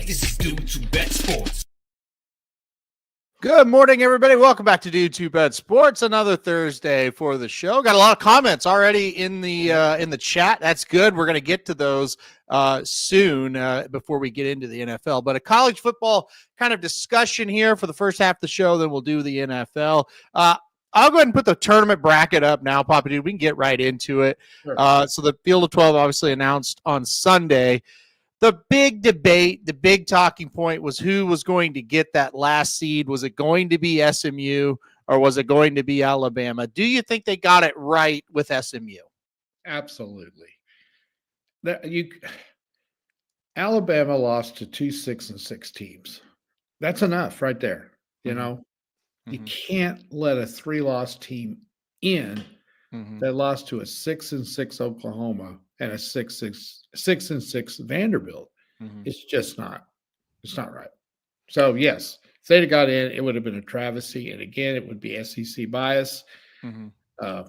This is Due to Bet Sports. Good morning, everybody. Welcome back to Due to Bet Sports. Another Thursday for the show. Got a lot of comments already in the chat. That's good. We're going to get to those soon before we get into the NFL. But a college football kind of discussion here for the first half of the show. Then we'll do the NFL. I'll go ahead and put the tournament bracket up now, Papa Dude. We can get right into it. Sure. So the Field of 12 obviously announced on Sunday. The big debate, the big talking point was who was going to get that last seed. Was it going to be SMU or was it going to be Alabama? Do you think they got it right with SMU? Absolutely. Alabama lost to 2 6-6 teams. That's enough right there. You know, you can't let a 3-loss team in that lost to a 6-6 Oklahoma and a 6-6 Vanderbilt. It's just not. It's not right. So yes, if they'd have got in, it would have been a travesty, and again, it would be SEC bias. I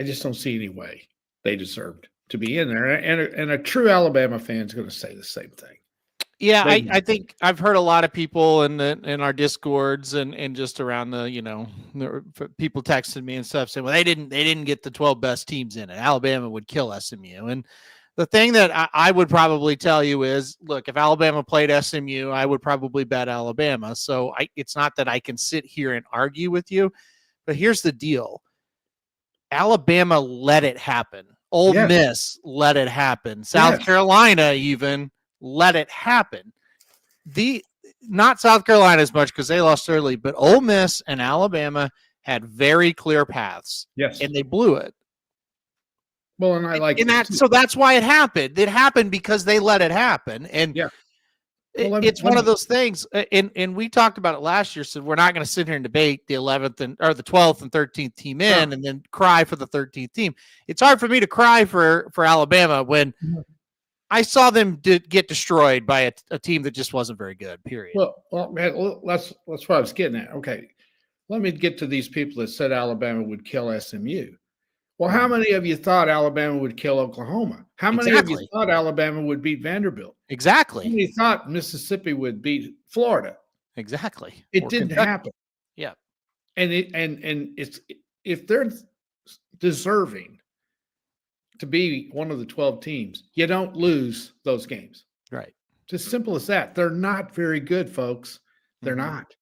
just don't see any way they deserved to be in there, and a true Alabama fan is going to say the same thing. Yeah, I think I've heard a lot of people in our discords and just around the people texting me and stuff saying, well, they didn't get the 12 best teams in it. Alabama would kill SMU. And the thing that I would probably tell you is, look, if Alabama played SMU, I would probably bet Alabama. So it's not that I can sit here and argue with you, but here's the deal. Alabama let it happen. Ole Miss let it happen. South Carolina even let it happen. Not South Carolina as much because they lost early, but Ole Miss and Alabama had very clear paths. Yes. And they blew it. Well, and I like that. So that's why it happened. It happened because they let it happen. And it's one of those things. And we talked about it last year. So we're not going to sit here and debate the 11th or the 12th and 13th team in and then cry for the 13th team. It's hard for me to cry for Alabama when I saw them get destroyed by a team that just wasn't very good, period. Well, man, that's what I was getting at. Okay, let me get to these people that said Alabama would kill SMU. Well, how many of you thought Alabama would kill Oklahoma? How many of you thought Alabama would beat Vanderbilt? Exactly. How many thought Mississippi would beat Florida? Exactly. It didn't happen. Yeah. And it's if they're deserving to be one of the 12 teams, you don't lose those games. Right. It's as simple as that. They're not very good, folks. They're not.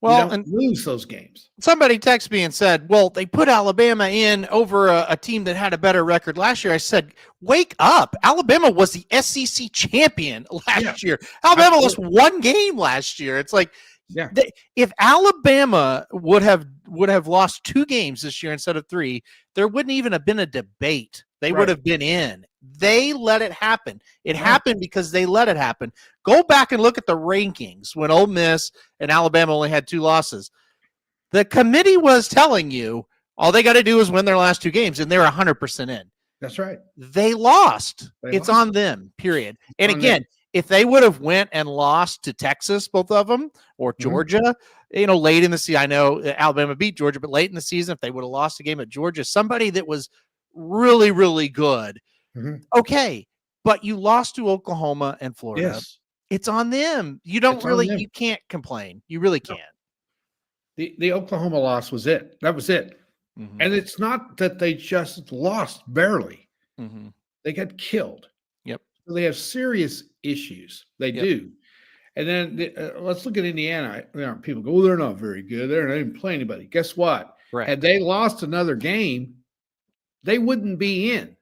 Well, you don't lose those games. Somebody texted me and said, well, they put Alabama in over a team that had a better record last year. I said, wake up. Alabama was the SEC champion last year. Alabama lost one game last year. It's like, if Alabama would have lost 2 games this year instead of 3, there wouldn't even have been a debate. They would have been in. They let it happen. It happened because they let it happen. Go back and look at the rankings when Ole Miss and Alabama only had 2 losses. The committee was telling you all they got to do is win their last 2 games, and they're 100% in. That's right. They lost. It's on them, period. And again, if they would have went and lost to Texas, both of them, or Georgia, late in the season, I know Alabama beat Georgia, but late in the season, if they would have lost a game at Georgia, somebody that was really, really good, okay, but you lost to Oklahoma and Florida. Yes. It's on them. You can't complain. You really can't. The Oklahoma loss was it. That was it. And it's not that they just lost barely. They got killed. Yep. So they have serious issues. They do. And then let's look at Indiana. People go, they're not very good. They're not even playing anybody. Guess what? Right. Had they lost another game, they wouldn't be in.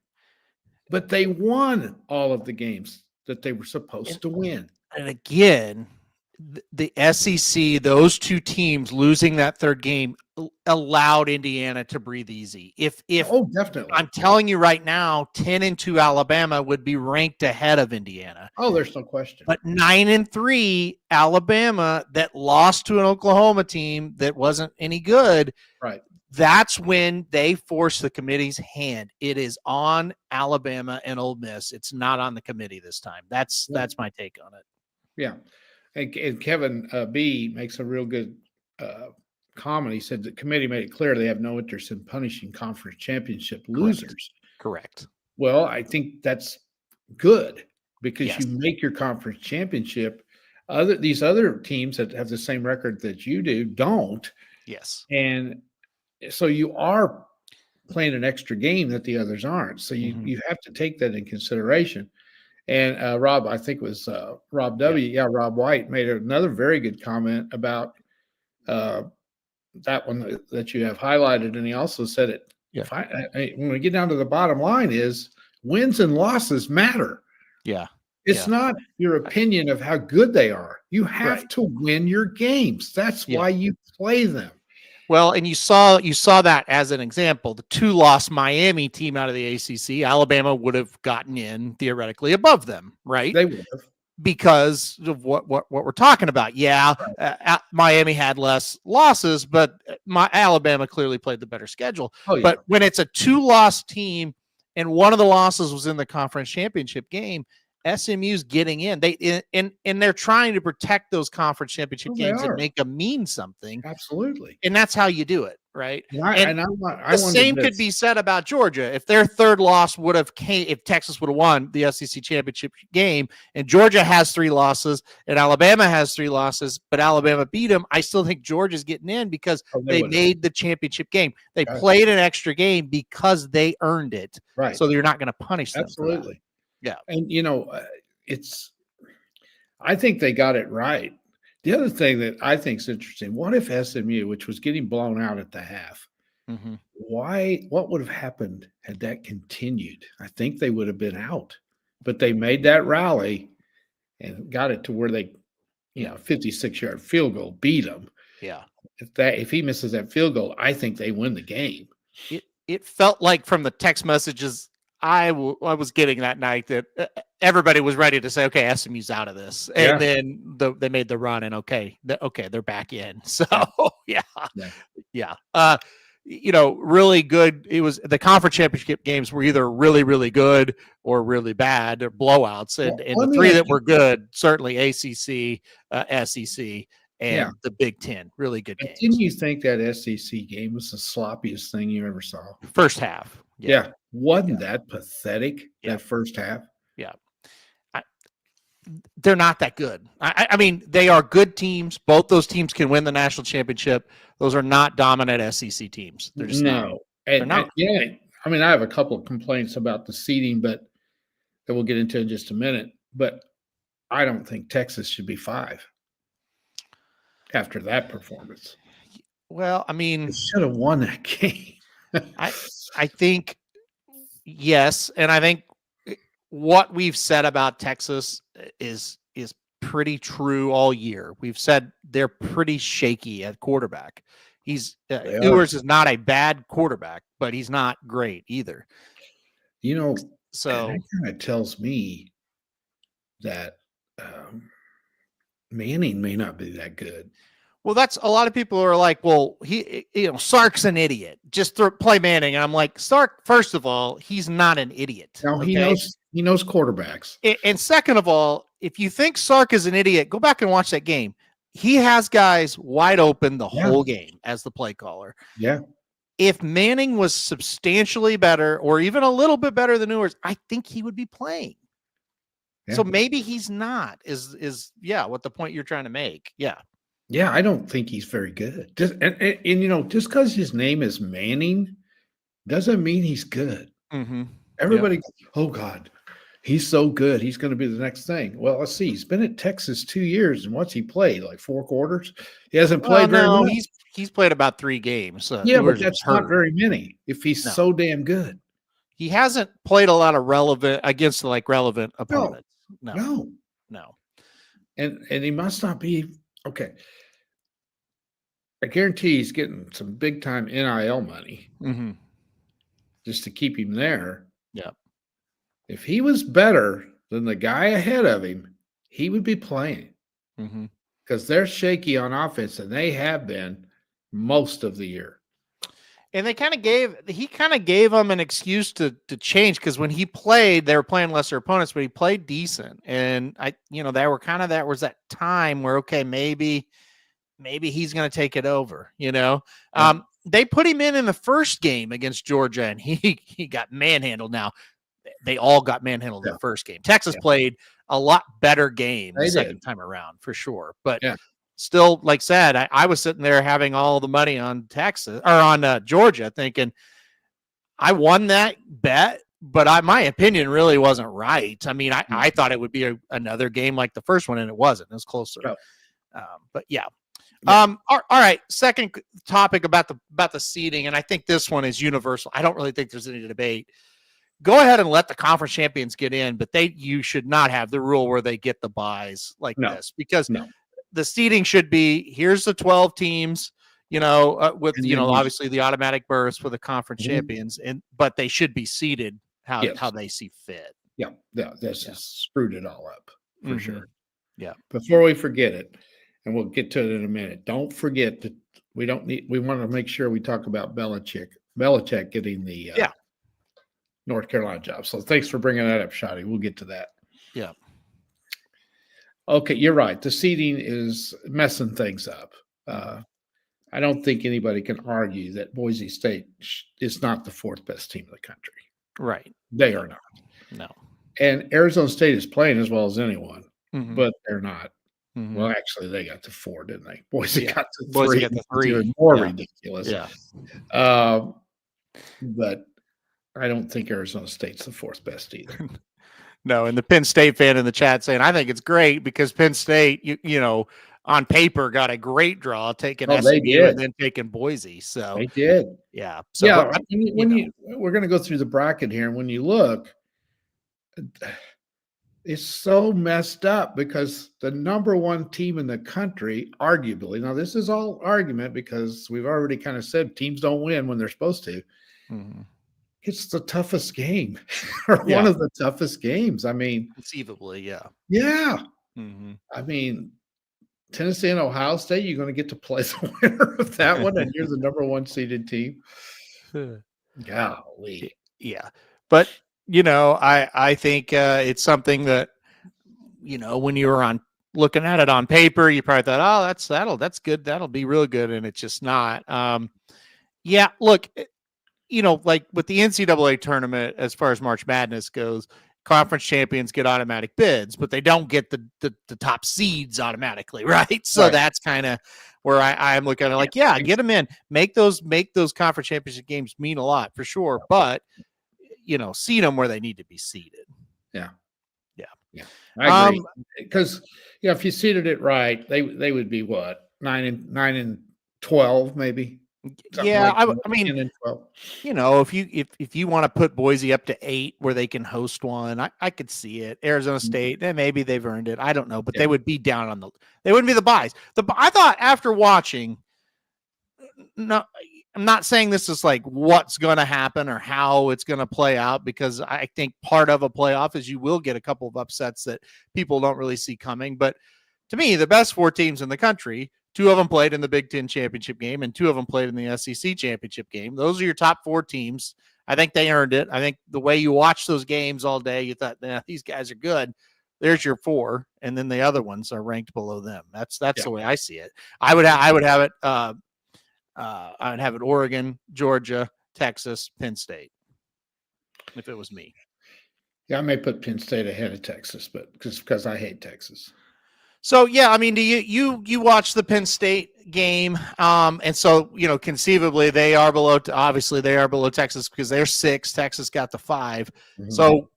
But they won all of the games that they were supposed to win. And again, the SEC, those 2 teams losing that 3rd game allowed Indiana to breathe easy. If definitely. I'm telling you right now, 10-2 Alabama would be ranked ahead of Indiana. Oh, there's no question. But 9-3 Alabama that lost to an Oklahoma team that wasn't any good. Right. That's when they force the committee's hand. It is on Alabama and Ole Miss. It's not on the committee this time. That's my take on it. Yeah. And Kevin B makes a real good comment. He said the committee made it clear they have no interest in punishing conference championship losers. Correct. Well, I think that's good. because Yes. you make your conference championship. These other teams that have the same record that you do don't. Yes. And so you are playing an extra game that the others aren't. So you have to take that in consideration. And Rob, I think it was Rob W. Yeah, Rob White made another very good comment about that one that you have highlighted. And he also said it. Yeah. When we get down to the bottom line is wins and losses matter. Yeah. It's not your opinion of how good they are. You have to win your games. That's why you play them. Well, and you saw that as an example. The 2-loss Miami team out of the ACC, Alabama would have gotten in theoretically above them, right? They would have. Because of what we're talking about. Yeah, Miami had less losses, but Alabama clearly played the better schedule. Oh, yeah. But when it's a 2-loss team and one of the losses was in the conference championship game, SMU's getting in. They're trying to protect those conference championship games and make them mean something. Absolutely. And that's how you do it, right? The same could be said about Georgia. If their third loss would have if Texas would have won the SEC championship game and Georgia has 3 losses and Alabama has 3 losses, but Alabama beat them, I still think Georgia's getting in because they made the championship game. They played an extra game because they earned it. Right. So you're not going to punish them. Absolutely. Yeah. And, I think they got it right. The other thing that I think is interesting, what if SMU, which was getting blown out at the half, what would have happened had that continued? I think they would have been out, but they made that rally and got it to where they, 56-yard field goal beat them. Yeah. If he misses that field goal, I think they win the game. It felt like from the text messages I was getting that night that everybody was ready to say, okay, SMU's out of this. And then they made the run and they're back in. So really good. It was the conference championship games were either really, really good or really bad or blowouts. And the 3 that were good, certainly ACC, SEC, and the Big Ten, really good games. Didn't you think that SEC game was the sloppiest thing you ever saw? First half. Yeah. Wasn't that pathetic, that first half? Yeah. They're not that good. I mean, they are good teams. Both those teams can win the national championship. Those are not dominant SEC teams. They're just not. They're not. I mean, I have a couple of complaints about the seeding, but that we'll get into in just a minute. But I don't think Texas should be 5 after that performance. Well, I mean, they should have won that game. I think yes, and I think what we've said about Texas is pretty true all year. We've said they're pretty shaky at quarterback. Ewers is not a bad quarterback, but he's not great either. So that kind of tells me that Manning may not be that good. Well, that's a lot of people are like, well, Sark's an idiot. Just play Manning. And I'm like, Sark, first of all, he's not an idiot. No, he knows quarterbacks. And second of all, if you think Sark is an idiot, go back and watch that game. He has guys wide open the whole game as the play caller. Yeah. If Manning was substantially better or even a little bit better than Ewers, I think he would be playing. Yeah. So maybe he's not is what the point you're trying to make. Yeah. Yeah, I don't think he's very good. Just because his name is Manning doesn't mean he's good. Mm-hmm. Everybody goes, oh God, he's so good. He's going to be the next thing. Well, let's see. He's been at Texas 2 years, and what's he played? Like 4 quarters? He hasn't played very much. He's played about 3 games. But that's not very many if he's so damn good. He hasn't played a lot of relevant opponents. No. And he must not be okay. I guarantee he's getting some big time NIL money just to keep him there. Yeah. If he was better than the guy ahead of him, he would be playing because they're shaky on offense, and they have been most of the year. And he kind of gave them an excuse to change because when he played, they were playing lesser opponents, but he played decent. And there was that time where, okay, maybe he's going to take it over, They put him in the first game against Georgia, and he got manhandled. Now, they all got manhandled in the first game. Texas played a lot better game the second time around for sure. But still, like said, I was sitting there having all the money on Texas or on Georgia, thinking I won that bet, but my opinion really wasn't right. I mean, I thought it would be another game like the first one, and it wasn't. It was closer. But yeah. All right. Second topic about the seeding, and I think this one is universal. I don't really think there's any debate. Go ahead and let the conference champions get in, but you should not have the rule where they get the buys like this, because the seeding should be, here's the 12 teams, with obviously the automatic berths for the conference champions, but they should be seeded how they see fit. This has screwed it all up for sure. Yeah. Before we forget it, and we'll get to it in a minute, don't forget that we want to make sure we talk about Belichick getting the North Carolina job. So thanks for bringing that up, Shotty. We'll get to that. Yeah. Okay, you're right. The seeding is messing things up. I don't think anybody can argue that Boise State is not the fourth best team in the country. Right. They are not. No. And Arizona State is playing as well as anyone, but they're not. Well, actually, they got to 4, didn't they? Boise got to 3. Boise got to 3. Even more ridiculous. Yeah. But I don't think Arizona State's the fourth best either. No, and the Penn State fan in the chat saying, I think it's great because Penn State, on paper got a great draw taking SMU and then taking Boise. So they did. Yeah. So we're going to go through the bracket here, and when you look, it's so messed up because the number one team in the country, arguably, now this is all argument because we've already kind of said teams don't win when they're supposed to. It's the toughest game or one of the toughest games. I mean, conceivably, yeah. Yeah. I mean, Tennessee and Ohio State, you're going to get to play the winner of that one, and you're the number one seeded team. Golly. Yeah. But, I think it's something that, when you were looking at it on paper, you probably thought, oh, that's good. That'll be real good. And it's just not. Look, like with the NCAA tournament, as far as March Madness goes, conference champions get automatic bids, but they don't get the top seeds automatically, right? So that's kind of where I'm looking at it like, get them in, make those conference championship games mean a lot for sure, but seed them where they need to be seeded. Yeah. I agree. Because if you seeded it right, they would be what, 9 and 12 maybe. I mean, if you want to put Boise up to 8 where they can host one, I could see it. Arizona State, maybe they've earned it. I don't know, but they would be down on they wouldn't be the buys. I thought after watching, no, I'm not saying this is like what's going to happen or how it's going to play out, because I think part of a playoff is you will get a couple of upsets that people don't really see coming. But to me, the best 4 teams in the country, 2 of them played in the Big Ten championship game and 2 of them played in the SEC championship game. Those are your top 4 teams. I think they earned it. I think the way you watch those games all day, you thought, these guys are good. There's your 4, and then the other ones are ranked below them. That's the way I see it. I would have it. I would have it Oregon, Georgia, Texas, Penn State. If it was me. Yeah, I may put Penn State ahead of Texas, but because I hate Texas. So I mean, do you watch the Penn State game? And so conceivably they are below. Obviously, they are below Texas because they're 6. Texas got the 5. So,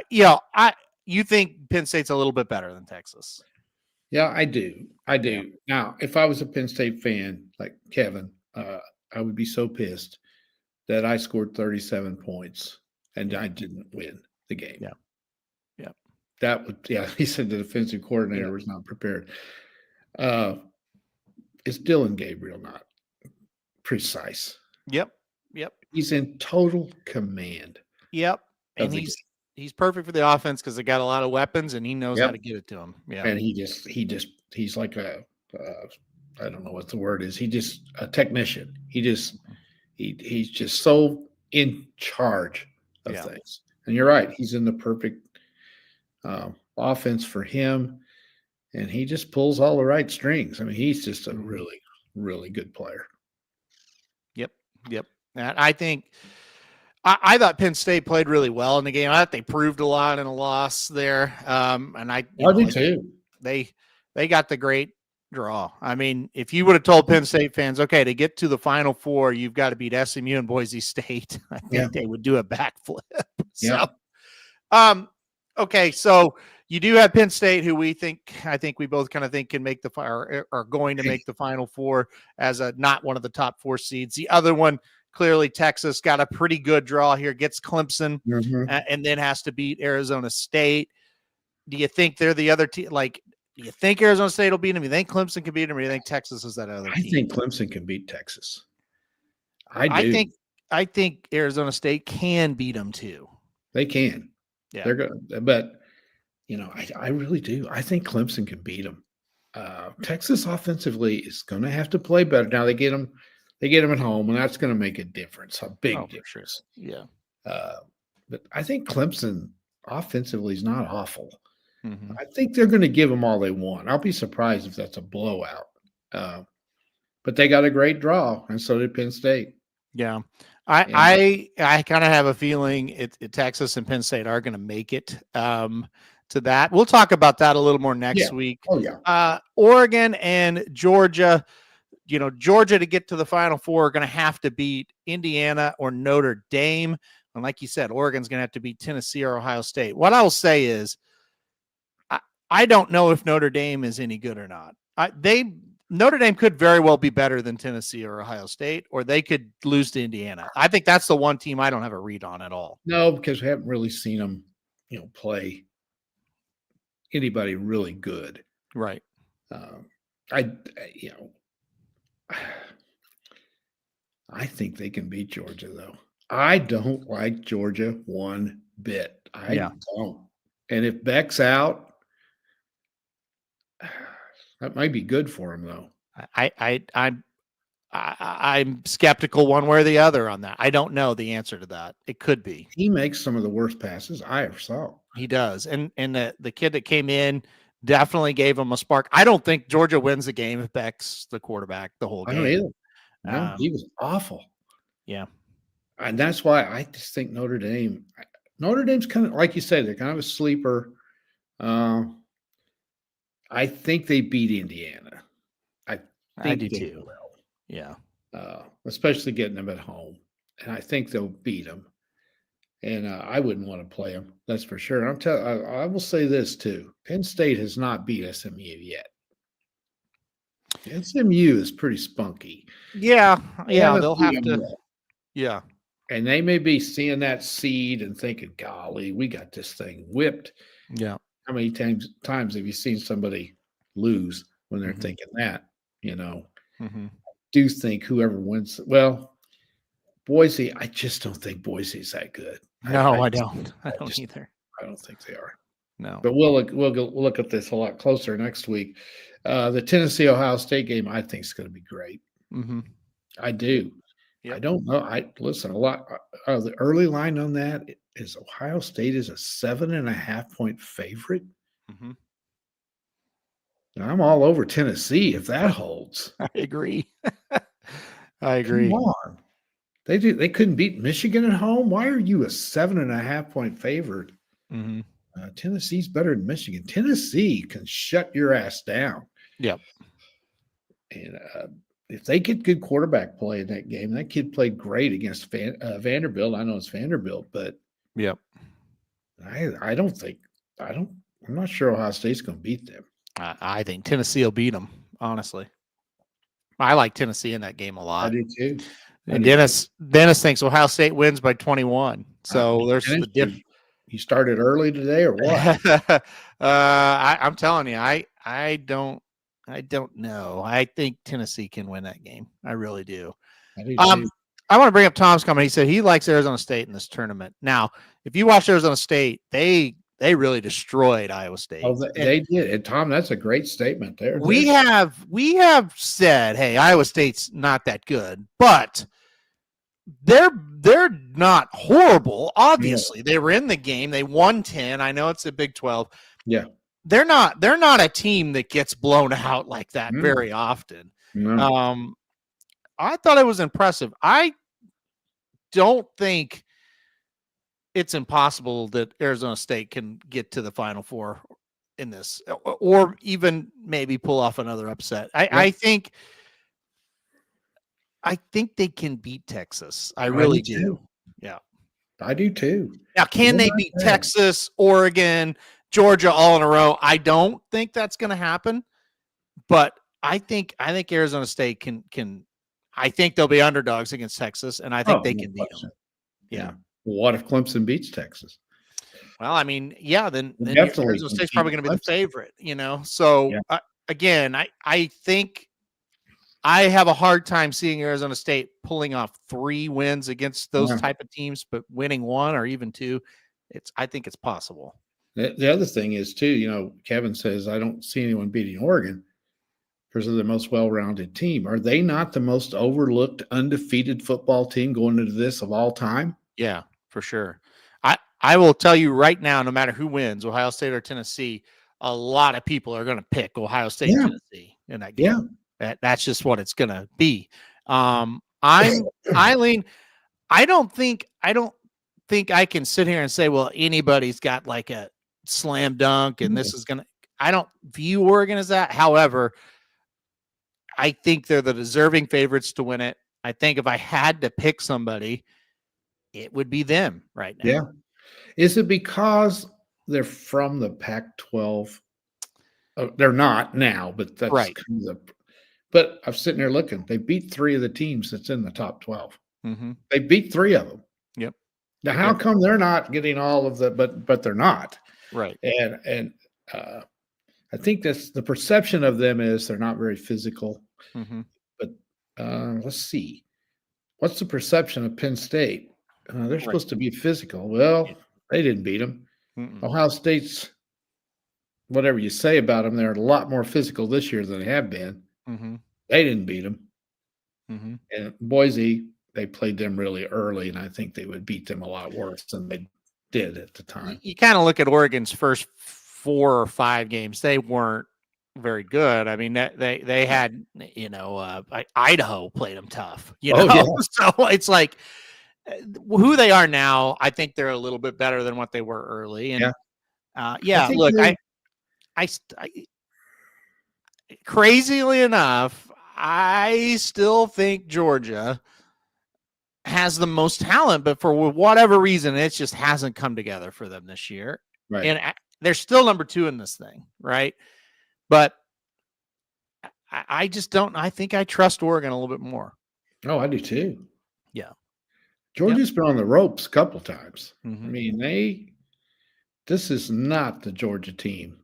you think Penn State's a little bit better than Texas? Yeah, I do. Now, if I was a Penn State fan like Kevin, I would be so pissed that I scored 37 points and I didn't win the game. Yeah. That would, he said the defensive coordinator was not prepared. Is Dylan Gabriel not precise? Yep. He's in total command. Yep. And he's perfect for the offense because they got a lot of weapons and he knows how to get it to them. Yeah. And he's like I don't know what the word is. He just a technician. He's just so in charge of things. And you're right. He's in the perfect offense for him, and he just pulls all the right strings. I mean, he's just a really, really good player. Yep. And I think I thought Penn State played really well in the game. I thought they proved a lot in a loss there. And I do too. They got the great draw. I mean, if you would have told Penn State fans, okay, to get to the Final Four, you've got to beat SMU and Boise State, I think they would do a backflip. So, okay, so you do have Penn State, who I think we both kind of think can make are going to make the Final Four as not one of the top 4 seeds. The other one, clearly Texas, got a pretty good draw here, gets Clemson, and then has to beat Arizona State. Do you think they're the other team? Like, do you think Arizona State will beat them? You think Clemson can beat them, or do you think Texas is that other team? I think Clemson can beat Texas. I think Arizona State can beat them too. They can. Yeah, they're good, but I really do. I think Clemson can beat them. Texas offensively is going to have to play better. Now they get them at home, and that's going to make a difference, a big difference. Sure. Yeah. But I think Clemson offensively is not awful. I think they're going to give them all they want. I'll be surprised if that's a blowout. But they got a great draw, and so did Penn State. Yeah. I kind of have a feeling Texas and Penn State are going to make it to that. We'll talk about that a little more next week. Oh, yeah. Oregon and Georgia, Georgia to get to the Final Four are going to have to beat Indiana or Notre Dame. And like you said, Oregon's going to have to beat Tennessee or Ohio State. What I'll say is I don't know if Notre Dame is any good or not. Notre Dame could very well be better than Tennessee or Ohio State, or they could lose to Indiana. I think that's the one team I don't have a read on at all. No, because we haven't really seen them, play anybody really good. Right. I think they can beat Georgia, though. I don't like Georgia one bit. I don't. And if Beck's out, that might be good for him, though. I'm skeptical one way or the other on that. I don't know the answer to that. It could be. He makes some of the worst passes I ever saw. He does, and the kid that came in definitely gave him a spark. I don't think Georgia wins the game if Beck's the quarterback the whole game. I don't either. No, he was awful. Yeah, and that's why I just think Notre Dame's kind of, like you said, they're kind of a sleeper. I think they beat Indiana. I do too. Will. Yeah. Especially getting them at home. And I think they'll beat them. And I wouldn't want to play them. That's for sure. I will say this too. Penn State has not beat SMU yet. SMU is pretty spunky. Yeah. They'll have to. Yeah. And they may be seeing that seed and thinking, golly, we got this thing whipped. Yeah. How many times have you seen somebody lose when they're thinking that? I do think whoever wins. Well, Boise, I just don't think Boise's that good. No, I don't. I don't either. I don't think they are. No. But we'll look at this a lot closer next week. The Tennessee Ohio State game, I think, is going to be great. I do. Yep. I don't know. Listen, a lot of the early line on that is Ohio State is a 7.5-point favorite. And I'm all over Tennessee if that holds. I agree. I agree. Come on. They couldn't beat Michigan at home. Why are you a 7.5-point favorite? Tennessee's better than Michigan. Tennessee can shut your ass down. Yep. And if they get good quarterback play in that game, that kid played great against Vanderbilt. I know it's Vanderbilt, but yep. I'm not sure Ohio State's going to beat them. I think Tennessee will beat them, honestly. I like Tennessee in that game a lot. I do too. And Dennis thinks Ohio State wins by 21. So there's the difference. You started early today or what? I'm telling you, I don't know. I think Tennessee can win that game. I really do. I do too. I want to bring up Tom's comment. He said he likes Arizona State in this tournament. Now, if you watch Arizona State, they really destroyed Iowa State. Oh, they did. And Tom, that's a great statement there. We have said, hey, Iowa State's not that good, but they're not horrible. Obviously, they were in the game. They won 10. I know it's a Big 12. Yeah. They're not a team that gets blown out like that very often. No. I thought it was impressive. I don't think it's impossible that Arizona State can get to the Final Four in this, or even maybe pull off another upset. I think they can beat Texas. I really do. Too. Yeah, I do too. Now, can they beat Texas, Oregon, Georgia all in a row? I don't think that's going to happen, but I think Arizona State can. I think they'll be underdogs against Texas, and I think they can beat them. Yeah. What if Clemson beats Texas? Well, I mean, yeah, then definitely Arizona State's probably going to be the favorite, So again, I think I have a hard time seeing Arizona State pulling off 3 wins against those type of teams, but winning 1 or even 2, I think it's possible. The other thing is too, Kevin says I don't see anyone beating Oregon because they're the most well-rounded team. Are they not the most overlooked, undefeated football team going into this of all time? Yeah, for sure. I will tell you right now, no matter who wins, Ohio State or Tennessee, a lot of people are going to pick Ohio State and Tennessee in that game. Yeah. That's just what it's going to be. Eileen, I don't think I can sit here and say, well, anybody's got like a slam dunk and this is going to, I don't view Oregon as that. However, I think they're the deserving favorites to win it. I think if I had to pick somebody, it would be them right now. Yeah. Is it because they're from the Pac-12? They're not now, but that's right. Kind of but I'm sitting there looking. They beat 3 of the teams that's in the top 12. Mm-hmm. They beat 3 of them. Yep. Now, how come they're not getting all of the? But they're not. Right. And I think that's the perception of them is they're not very physical. Mm-hmm. But let's see. What's the perception of Penn State? They're supposed to be physical. Well, they didn't beat them. Mm-mm. Ohio State's, whatever you say about them, they're a lot more physical this year than they have been. Mm-hmm. They didn't beat them. Mm-hmm. And Boise, they played them really early, and I think they would beat them a lot worse than they did at the time. You kind of look at Oregon's first 4 or 5 games; they weren't very good. I mean, they had Idaho played them tough. So it's like who they are now. I think they're a little bit better than what they were early. And look, I crazily enough, I still think Georgia has the most talent, but for whatever reason, it just hasn't come together for them this year. Right. And they're still number 2 in this thing, right? But I just don't. I think I trust Oregon a little bit more. Oh, I do too. Yeah. Georgia's been on the ropes a couple times. Mm-hmm. I mean, this is not the Georgia team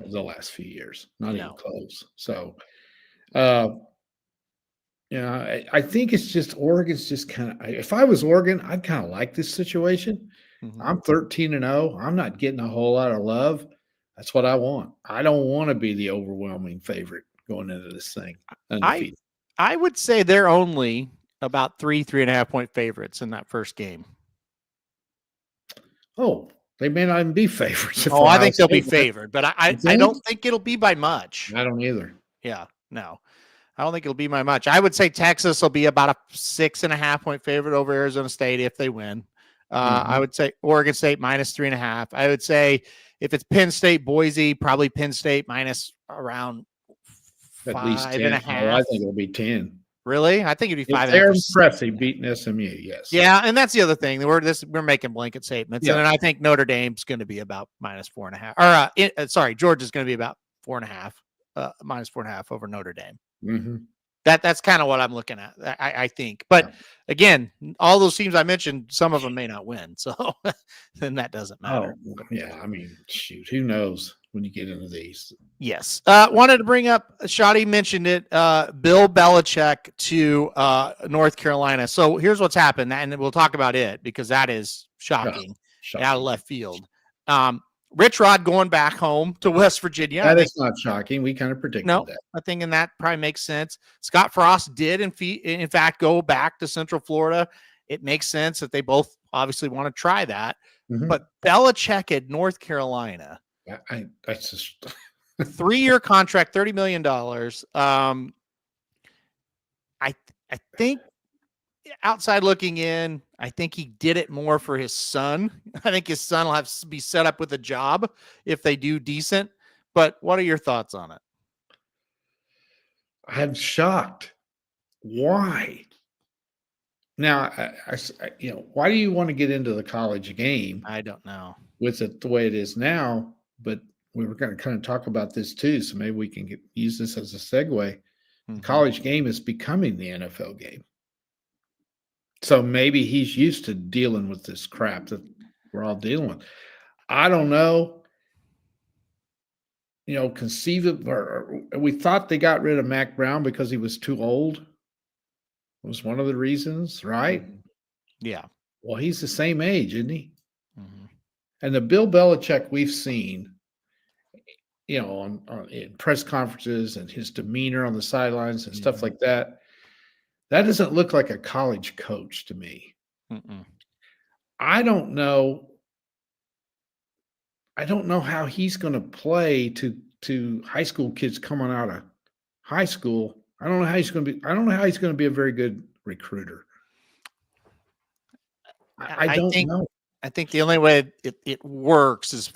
of the last few years. Not even close. So, I think it's just Oregon's just kind of. If I was Oregon, I'd kind of like this situation. Mm-hmm. I'm 13-0. I'm not getting a whole lot of love. That's what I want. I don't want to be the overwhelming favorite going into this thing. I would say they're only about 3.5 point favorites in that first game. Oh, they may not even be favorites. I think they'll be favored, but I don't think it'll be by much. I don't either. Yeah, no. I don't think it'll be by much. I would say Texas will be about a 6.5 point favorite over Arizona State if they win. I would say Oregon State minus 3.5. I would say if it's Penn State, Boise, probably Penn State minus around at least 5.5. I think it'll be 10. Really? I think it'd be 5.5. They're impressive beating SMU, yes. Yeah, and that's the other thing. We're making blanket statements, and then I think Notre Dame's going to be about minus 4.5. Georgia's going to be about 4.5, minus 4.5 over Notre Dame. Mm-hmm. That's kind of what I'm looking at. I think, but again, all those teams I mentioned, some of them may not win, so then that doesn't matter. Oh, yeah, I mean, shoot, who knows when you get into these? Yes, wanted to bring up. Shadi mentioned it. Bill Belichick to North Carolina. So here's what's happened, and we'll talk about it because that is shocking. Out of left field. Rich Rod going back home to West Virginia. That is not shocking. We kind of predicted that. I think, and that probably makes sense. Scott Frost did, in fact, go back to Central Florida. It makes sense that they both obviously want to try that. Mm-hmm. But Belichick at North Carolina, that's just 3-year contract, $30 million. I think outside looking in, I think he did it more for his son. I think his son will have to be set up with a job if they do decent. But what are your thoughts on it? I'm shocked. Why? Now, why do you want to get into the college game I don't know. with it the way it is now? But we were going to kind of talk about this too, so maybe we can use this as a segue. The college game is becoming the NFL game. So maybe he's used to dealing with this crap that we're all dealing with. I don't know. Conceivable. We thought they got rid of Mac Brown because he was too old. It was one of the reasons, right? Yeah. Well, he's the same age, isn't he? Mm-hmm. And the Bill Belichick we've seen, in press conferences and his demeanor on the sidelines and stuff like that, that doesn't look like a college coach to me. Mm-mm. I don't know how he's going to play to high school kids coming out of high school. I don't know how he's going to be a very good recruiter. I don't know. I think the only way it works is if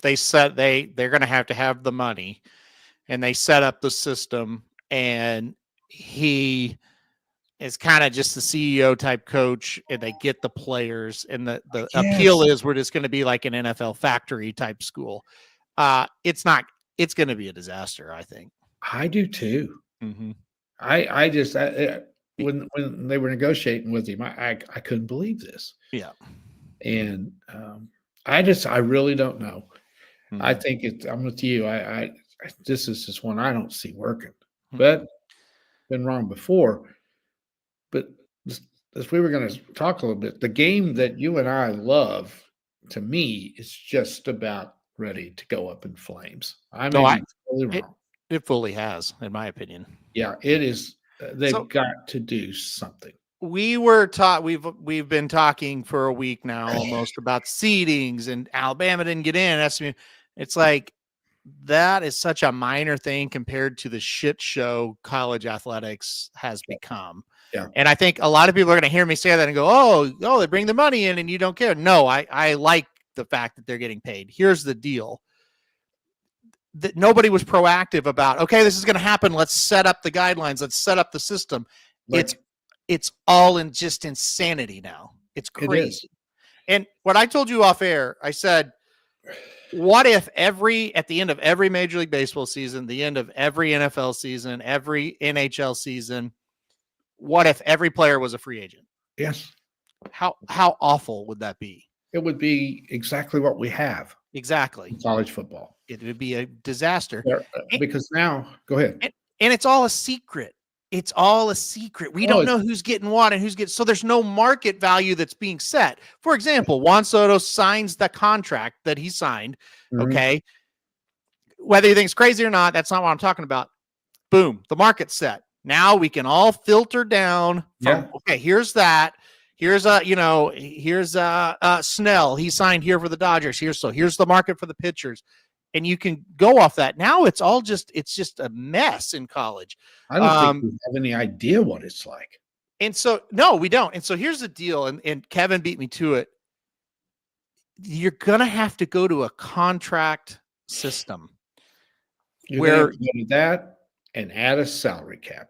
they're going to have the money, and they set up the system, and he is kind of just the CEO type coach, and they get the players, and the appeal is we're just going to be like an NFL factory type school. It's going to be a disaster, I think. I do too. Mm-hmm. When they were negotiating with him, I couldn't believe this. Yeah. And I really don't know. Mm-hmm. I think I'm with you. This is just one I don't see working, but been wrong before. But as we were going to talk a little bit, the game that you and I love, to me, is just about ready to go up in flames. I may be totally wrong. It fully has, in my opinion. Yeah, it is. They've got to do something. We've been talking for a week now almost about seedings, and Alabama didn't get in. It's like that is such a minor thing compared to the shit show college athletics has become. Yeah. And I think a lot of people are going to hear me say that and go, oh, they bring the money in and you don't care. No, I like the fact that they're getting paid. Here's the deal. That nobody was proactive about, okay, this is going to happen. Let's set up the guidelines. Let's set up the system. It's all in just insanity now. It's crazy. And what I told you off air, I said, what if at the end of every Major League Baseball season, the end of every NFL season, every NHL season, what if every player was a free agent? Yes. How awful would that be? It would be exactly what we have. Exactly. In college football. It would be a disaster. Because now, go ahead. And it's all a secret. It's all a secret. We don't know who's getting what and so there's no market value that's being set. For example, Juan Soto signs the contract that he signed. Mm-hmm. Okay. Whether you think it's crazy or not, that's not what I'm talking about. Boom. The market's set. Now we can all filter down from, okay, here's that. Here's Snell. He signed here for the Dodgers. Here's the market for the pitchers. And you can go off that. Now it's just a mess in college. I don't think we have any idea what it's like. And so, no, we don't. And so here's the deal. And Kevin beat me to it. You're going to have to go to a contract system. Where you do that and add a salary cap.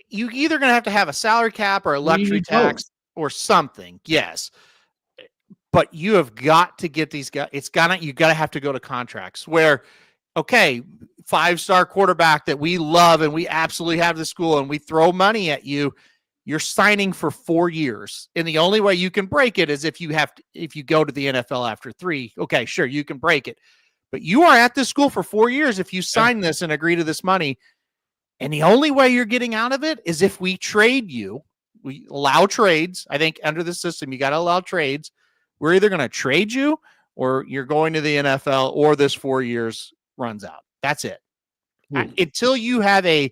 You either going to have a salary cap or a luxury tax or something. Yes. But you have got to get these guys. You got to have to go to contracts where, okay, 5-star quarterback that we love and we absolutely have the school and we throw money at you. You're signing for 4 years. And the only way you can break it is if you go to the NFL after 3. Okay, sure, you can break it. But you are at this school for 4 years if you sign this and agree to this money. And the only way you're getting out of it is if we trade you. We allow trades. I think under the system, you got to allow trades. We're either going to trade you or you're going to the NFL or this 4 years runs out. That's it. Until you have and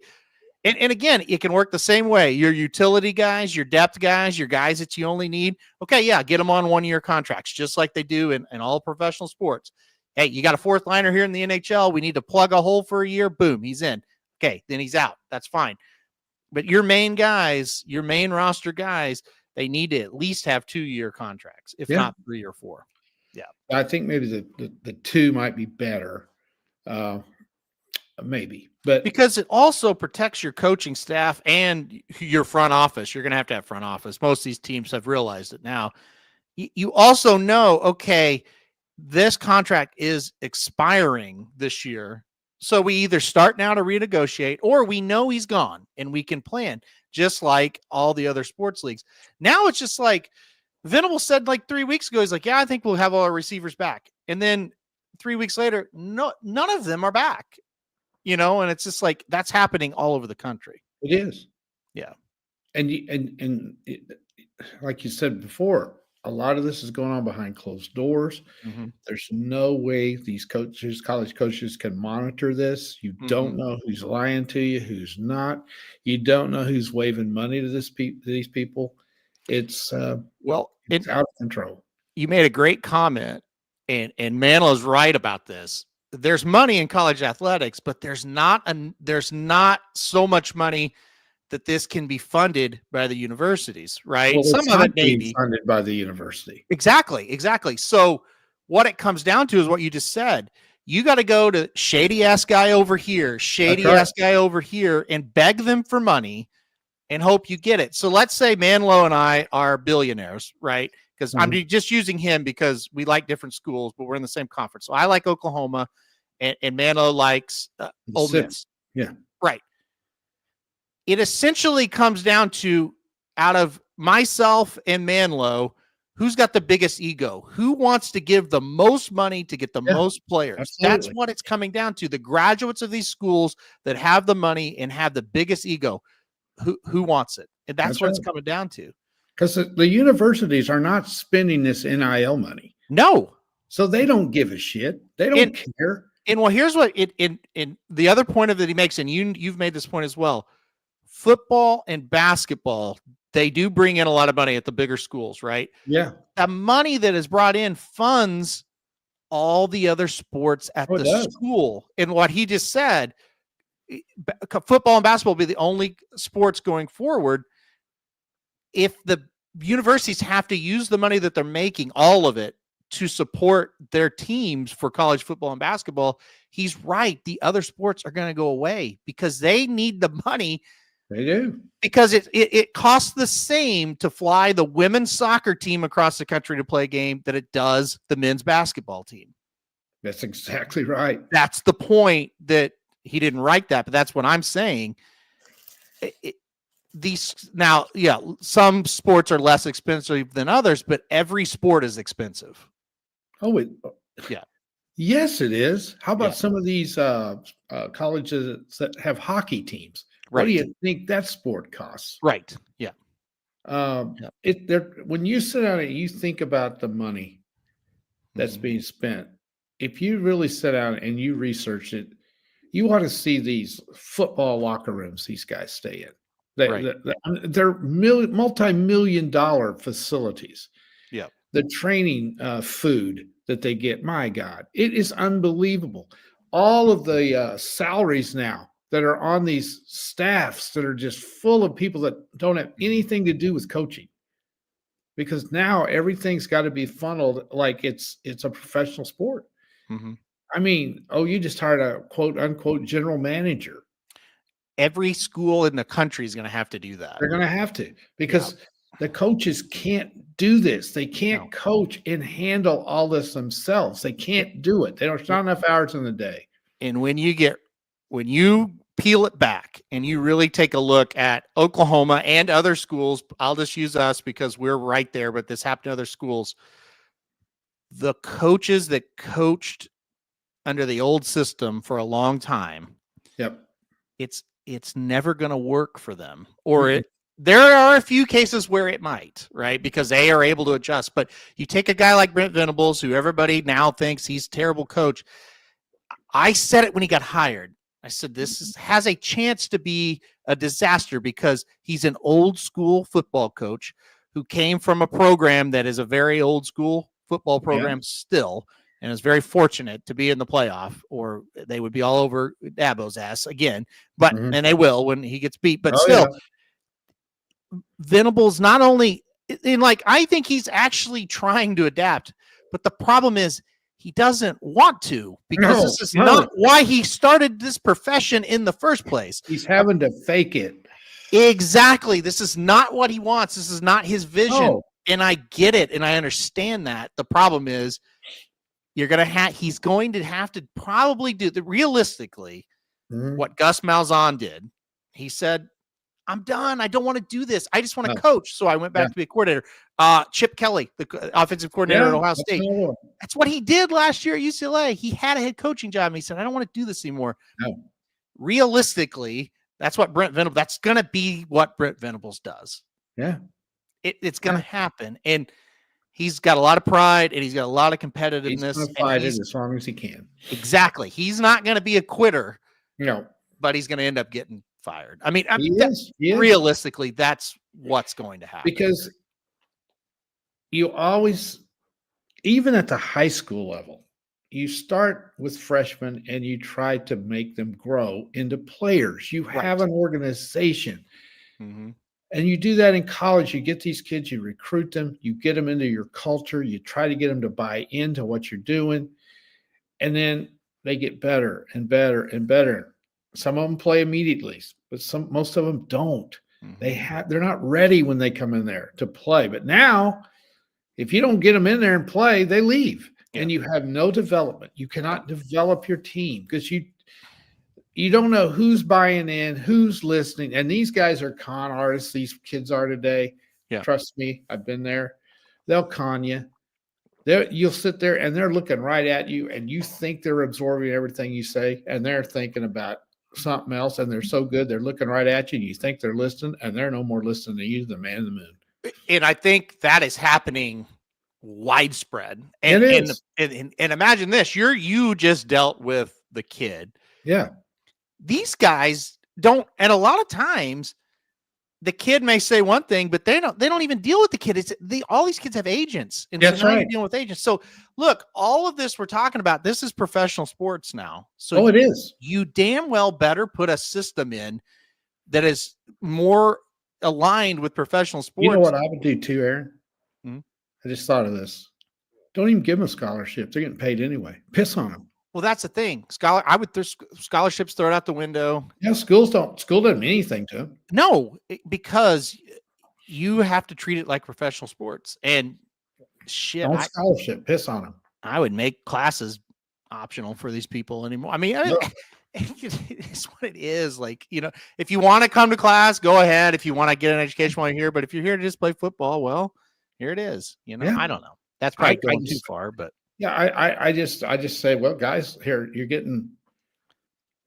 again, it can work the same way. Your utility guys, your depth guys, your guys that you only need. Okay, yeah, get them on 1-year contracts, just like they do in all professional sports. Hey, you got a fourth liner here in the NHL. We need to plug a hole for a year. Boom, he's in. Okay, then he's out. That's fine. But your main guys, your main roster guys, they need to at least have 2-year contracts, if not 3 or 4. Yeah. I think maybe the 2 might be better. Maybe, but because it also protects your coaching staff and your front office. You're going to have front office. Most of these teams have realized it now. You also know, okay, this contract is expiring this year. So we either start now to renegotiate, or we know he's gone and we can plan, just like all the other sports leagues. Now it's just like Venable said like 3 weeks ago, he's like, yeah, I think we'll have all our receivers back. And then 3 weeks later, no, none of them are back. And it's just like that's happening all over the country. It is. Yeah. And like you said before, a lot of this is going on behind closed doors. Mm-hmm. There's no way these coaches, college coaches, can monitor this. You don't know who's lying to you, who's not. You don't know who's waving money to these people. It's it's out of control. You made a great comment, and Mantle is right about this. There's money in college athletics, but there's not so much money that this can be funded by the universities, right? Well, some of it may be funded by the university. Exactly. So what it comes down to is what you just said. You got to go to shady ass guy over here, guy over here, and beg them for money and hope you get it. So let's say Manlow and I are billionaires, right? Because I'm just using him because we like different schools, but we're in the same conference. So I like Oklahoma, and Manlow likes Ole Miss. Yeah. Right. It essentially comes down to, out of myself and Manlow, who's got the biggest ego? Who wants to give the most money to get the most players? Absolutely. That's what it's coming down to. The graduates of these schools that have the money and have the biggest ego, who wants it? And that's what it's coming down to. Because the universities are not spending this NIL money. No. So they don't give a shit. They don't care. And well, here's what in the other point of that he makes, and you've made this point as well. Football and basketball, they do bring in a lot of money at the bigger schools, right? Yeah. The money that is brought in funds all the other sports at the school. And what he just said, football and basketball will be the only sports going forward. If the universities have to use the money that they're making, all of it, to support their teams for college football and basketball, he's right. The other sports are going to go away because they need the money. They do. Because it costs the same to fly the women's soccer team across the country to play a game that it does the men's basketball team. That's exactly right. That's the point. That he didn't write that, but that's what I'm saying. Some sports are less expensive than others, but every sport is expensive. Yeah. Yes, it is. How about some of these colleges that have hockey teams? Right. What do you think that sport costs? Right. Yeah. When you sit down and you think about the money that's being spent, if you really sit down and you research it, you want to see these football locker rooms these guys stay in. They're multi-million-dollar facilities. Yeah. The training food that they get, my God, it is unbelievable. All of the salaries now that are on these staffs that are just full of people that don't have anything to do with coaching, because now everything's got to be funneled like it's a professional sport. Mm-hmm. I mean, you just hired a quote unquote general manager. Every school in the country is going to have to do that. They're going to have to, because the coaches can't do this. They can't coach and handle all this themselves. They can't do it. There's not enough hours in the day. And when you peel it back and you really take a look at Oklahoma and other schools, I'll just use us because we're right there, but this happened to other schools. The coaches that coached under the old system for a long time, it's never going to work for them. Or there are a few cases where it might, right? Because they are able to adjust. But you take a guy like Brent Venables, who everybody now thinks he's a terrible coach. I said it when he got hired. I said, this has a chance to be a disaster because he's an old school football coach who came from a program that is a very old school football program still. and is very fortunate to be in the playoff, or they would be all over Dabo's ass again. But and they will when he gets beat. But still, Venables not only I think he's actually trying to adapt, but the problem is he doesn't want to, because this is not why he started this profession in the first place. He's having to fake it. Exactly. This is not what he wants. This is not his vision. And I get it. And I understand that. The problem is he's going to have to probably do realistically what Gus Malzahn did. He said, I'm done. I don't want to do this. I just want to coach. So I went back to be a coordinator. Chip Kelly, the offensive coordinator at Ohio State. That's what he did last year at UCLA. He had a head coaching job. And he said, I don't want to do this anymore. No. Realistically, that's what that's going to be what Brent Venables does. Yeah. It's going to happen. And he's got a lot of pride and he's got a lot of competitiveness. He's going to fight it as long as he can. Exactly. He's not going to be a quitter. No. But he's going to end up getting fired. I mean, realistically, that's what's going to happen. Because you always, even at the high school level, you start with freshmen and you try to make them grow into players. You have an organization. And you do that in college. You get these kids, you recruit them, you get them into your culture, you try to get them to buy into what you're doing. And then they get better and better and better. Some of them play immediately, but most of them don't. They're not ready when they come in there to play. But now, if you don't get them in there and play, they leave. And you have no development. You cannot develop your team because you don't know who's buying in, who's listening. And these guys are con artists. These kids are today. Yeah. Trust me, I've been there. They'll con you. You'll sit there and they're looking right at you and you think they're absorbing everything you say and they're thinking about something else and they're so good. They're looking right at you and you think they're listening and they're no more listening to you, the man in the moon. And I think that is happening widespread. And it is. And imagine this, you just dealt with the kid. Yeah. These guys don't, and a lot of times the kid may say one thing, but they don't even deal with the kid. All these kids have agents, and that's right. Dealing with agents. So look, all of this we're talking about, this is professional sports now. So it is. You damn well better put a system in that is more aligned with professional sports. You know what I would do too, Aaron? I just thought of this. Don't even give them a scholarship. They're getting paid anyway. Piss on them. Well, that's the thing. Scholarships, throw it out the window. Yeah, school doesn't mean anything to them. No, because you have to treat it like professional sports. And shit, scholarship, piss on them. I would make classes optional for these people anymore. I mean, it's what it is. Like, if you want to come to class, go ahead. If you want to get an education while you're here, but if you're here to just play football, well, here it is. I don't know. That's probably going too far, but. Yeah, I just say, well, guys, here you're getting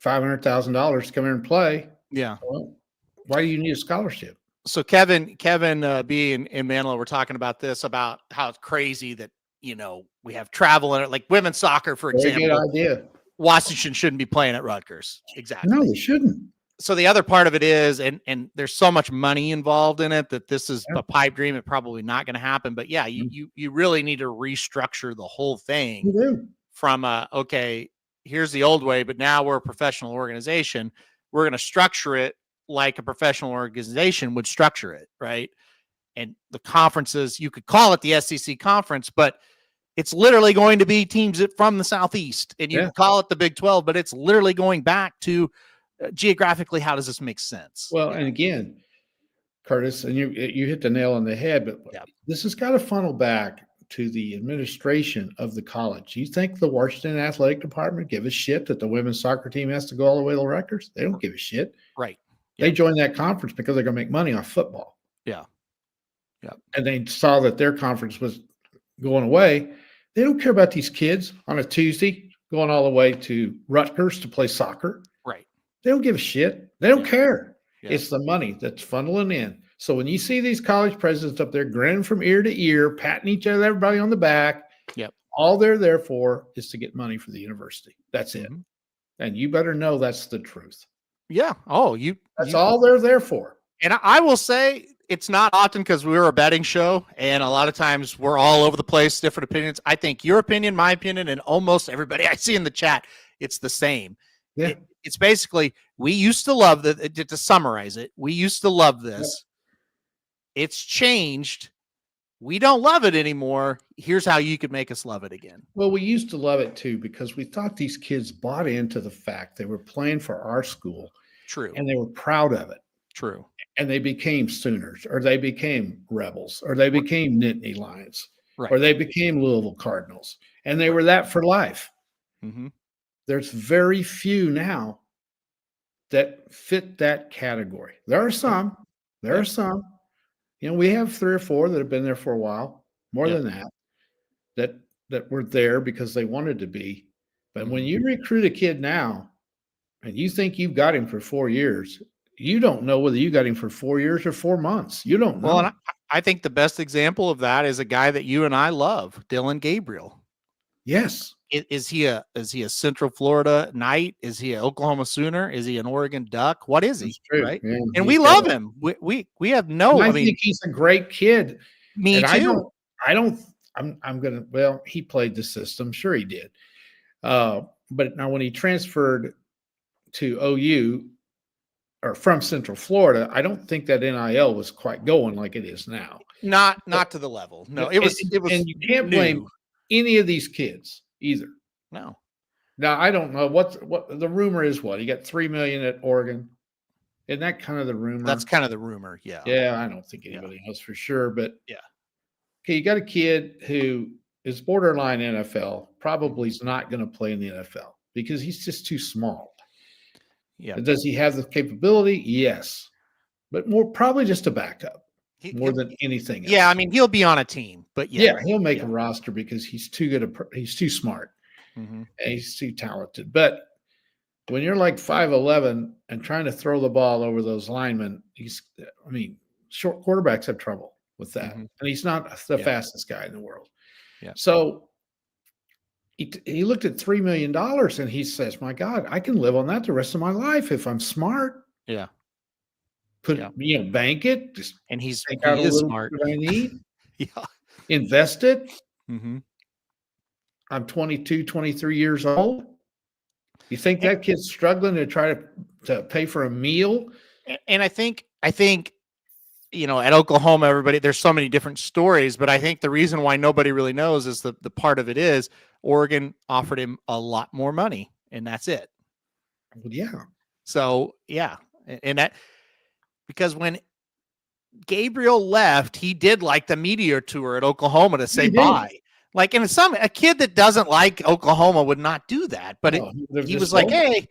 $500,000 to come here and play. Yeah. Well, why do you need a scholarship? So Kevin B and Manilow were talking about this, about how it's crazy that we have travel in it, like women's soccer, for example. Good idea. Washington shouldn't be playing at Rutgers. Exactly. No, they shouldn't. So the other part of it is, and there's so much money involved in it that this is a pipe dream. It's probably not going to happen. But yeah, you really need to restructure the whole thing from okay, here's the old way, but now we're a professional organization. We're going to structure it like a professional organization would structure it, right? And the conferences, you could call it the SEC conference, but it's literally going to be teams from the Southeast, and you can call it the Big 12, but it's literally going back to geographically, how does this make sense? Well, and again, Curtis, and you hit the nail on the head, but this has got to funnel back to the administration of the college. You think the Washington Athletic Department give a shit that the women's soccer team has to go all the way to Rutgers? They don't give a shit. Right. They joined that conference because they're going to make money off football. Yeah. Yeah. And they saw that their conference was going away. They don't care about these kids on a Tuesday going all the way to Rutgers to play soccer. Right. They don't give a shit. They don't care. Yeah. It's the money that's funneling in. So when you see these college presidents up there grinning from ear to ear, patting everybody on the back, all they're there for is to get money for the university. That's it. And you better know that's the truth. Yeah. Oh, that's all they're there for. And I will say, it's not often because we're a betting show, and a lot of times we're all over the place, different opinions. I think your opinion, my opinion, and almost everybody I see in the chat, it's the same. Yeah. It's basically, we used to love to summarize it, we used to love this. Yep. It's changed. We don't love it anymore. Here's how you could make us love it again. Well, we used to love it too because we thought these kids bought into the fact they were playing for our school. True. And they were proud of it. True. And they became Sooners, or they became Rebels, or they became Nittany Lions, right, or they became Louisville Cardinals. And they were that for life. Mm-hmm. There's very few now that fit that category. There are some. There are some. You know, we have 3 or 4 that have been there for a while, more than that were there because they wanted to be. But when you recruit a kid now and you think you've got him for 4 years, you don't know whether you got him for 4 years or 4 months. You don't know. Well, and I think the best example of that is a guy that you and I love, Dillon Gabriel. Yes. Is he a Central Florida Knight? Is he an Oklahoma Sooner? Is he an Oregon Duck? What is he? Right. Yeah, and we love him. We have no. I think he's a great kid. Me too. I'm gonna. Well, he played the system. Sure, he did. But now when he transferred to OU or from Central Florida, I don't think that NIL was quite going like it is now. Not to the level. No, it was. And you can't blame any of these kids either. No. Now I don't know what the rumor is. What he got $3 million at Oregon. Isn't that kind of the rumor? That's kind of the rumor. Yeah. Yeah, I don't think anybody knows for sure, but yeah. Okay, you got a kid who is borderline NFL. Probably is not going to play in the NFL because he's just too small. Yeah. Does he have the capability? Yes, but probably just a backup more than anything else. Yeah, I mean he'll be on a team, but he'll make a roster because he's too good. He's too smart. And he's too talented. But when you're like 5'11" and trying to throw the ball over those linemen, short quarterbacks have trouble with that. And he's not the fastest guy in the world. Yeah. So he looked at $3 million and he says, my God, I can live on that the rest of my life if I'm smart. Yeah. Bank it. Just and he is smart. I need. Yeah. Invest it. I'm 22, 23 years old. You think that kid's struggling to try to pay for a meal? And I think, at Oklahoma, there's so many different stories, but I think the reason why nobody really knows is the part of it is Oregon offered him a lot more money, and that's it. Well, yeah. So, yeah. And that, because when Gabriel left, he did like the media tour at Oklahoma to say bye. Like, and a kid that doesn't like Oklahoma would not do that, but he was like, hey,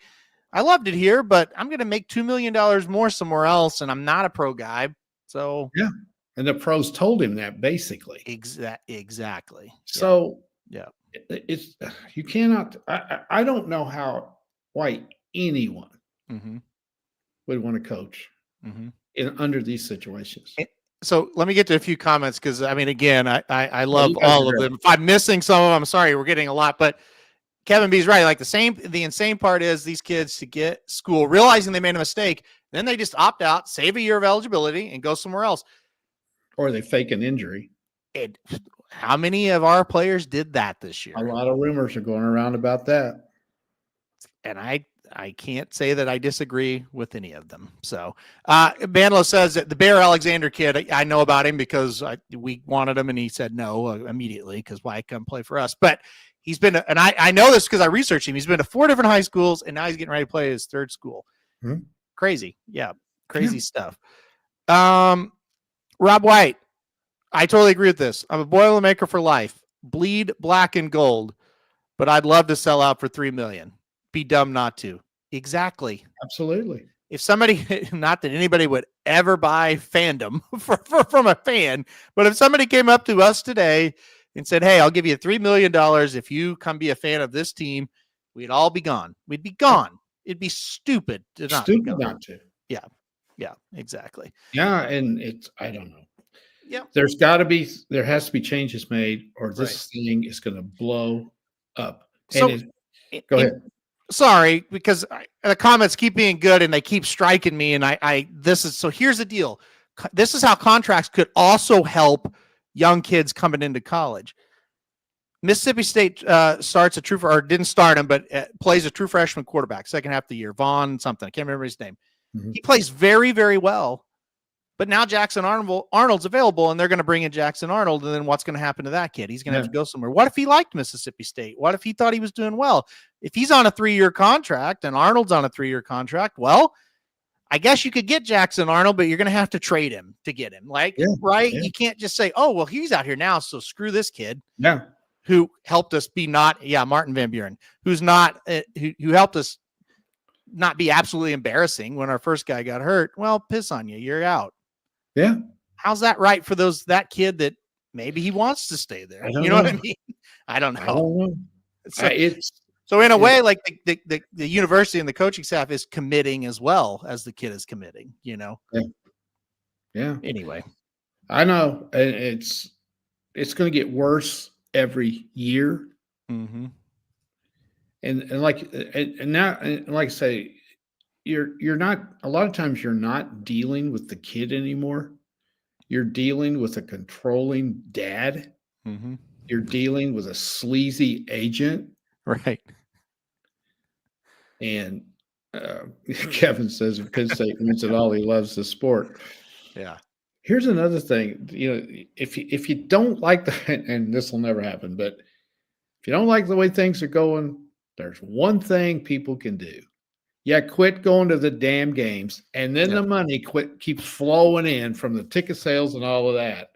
I loved it here, but I'm going to make $2 million more somewhere else. And I'm not a pro guy. So, yeah. And the pros told him that basically. Exactly. So, yeah, it's, you cannot, I don't know why anyone would want to coach under these situations. So let me get to a few comments because again, I love all of them. If I'm missing some of them, I'm sorry. We're getting a lot, but Kevin B's right. Like the insane part is these kids to get school, realizing they made a mistake, then they just opt out, save a year of eligibility, and go somewhere else. Or they fake an injury. How many of our players did that this year? A lot of rumors are going around about that, and I can't say that I disagree with any of them. So Banlo says that the Bear Alexander kid, I know about him because we wanted him and he said no immediately because why come play for us? But he's been, and I know this because I researched him. He's been to 4 different high schools and now he's getting ready to play his 3rd school. Crazy. Yeah. Crazy stuff. Rob White, I totally agree with this. I'm a Boilermaker for life. Bleed black and gold, but I'd love to sell out for $3 million. Be dumb not to. Exactly. Absolutely. If somebody, not that anybody would ever buy fandom from a fan, but if somebody came up to us today and said, hey, I'll give you $3 million if you come be a fan of this team, we'd all be gone. We'd be gone. It'd be stupid to not be gone. Not to. Yeah. Yeah, exactly. Yeah. And I don't know. Yeah. There has to be changes made or this thing is going to blow up. So, go ahead. Sorry, because the comments keep being good and they keep striking me. And so here's the deal. this is how contracts could also help young kids coming into college. Mississippi State starts a true, or didn't start him, but plays a true freshman quarterback second half of the year. Vaughn something. I can't remember his name. He plays very, very well. But now Jackson Arnold's available, and they're going to bring in Jackson Arnold. And then what's going to happen to that kid? He's going to have to go somewhere. What if he liked Mississippi State? What if he thought he was doing well? If he's on a 3-year contract and Arnold's on a 3-year contract, well, I guess you could get Jackson Arnold, but you're going to have to trade him to get him. Right? Yeah. You can't just say, oh, well, he's out here now, so screw this kid. Yeah. Who helped us be Martin Van Buren, who's not, who helped us not be absolutely embarrassing when our first guy got hurt. Well, piss on you. You're out. Yeah. How's that right for that kid that maybe he wants to stay there? You know what I mean? I don't know. So in a way, like the university and the coaching staff is committing as well as the kid is committing, you know? Yeah. Anyway. I know it's going to get worse every year. Mm-hmm. And now, like I say, you're not, a lot of times you're not dealing with the kid anymore. You're dealing with a controlling dad. Mm-hmm. You're dealing with a sleazy agent. Right. And Kevin says if Penn State wins it all, he loves the sport. Yeah. Here's another thing. You know, if you don't like and this will never happen, but if you don't like the way things are going, there's one thing people can do. Yeah, quit going to the damn games, and then the money keeps flowing in from the ticket sales and all of that.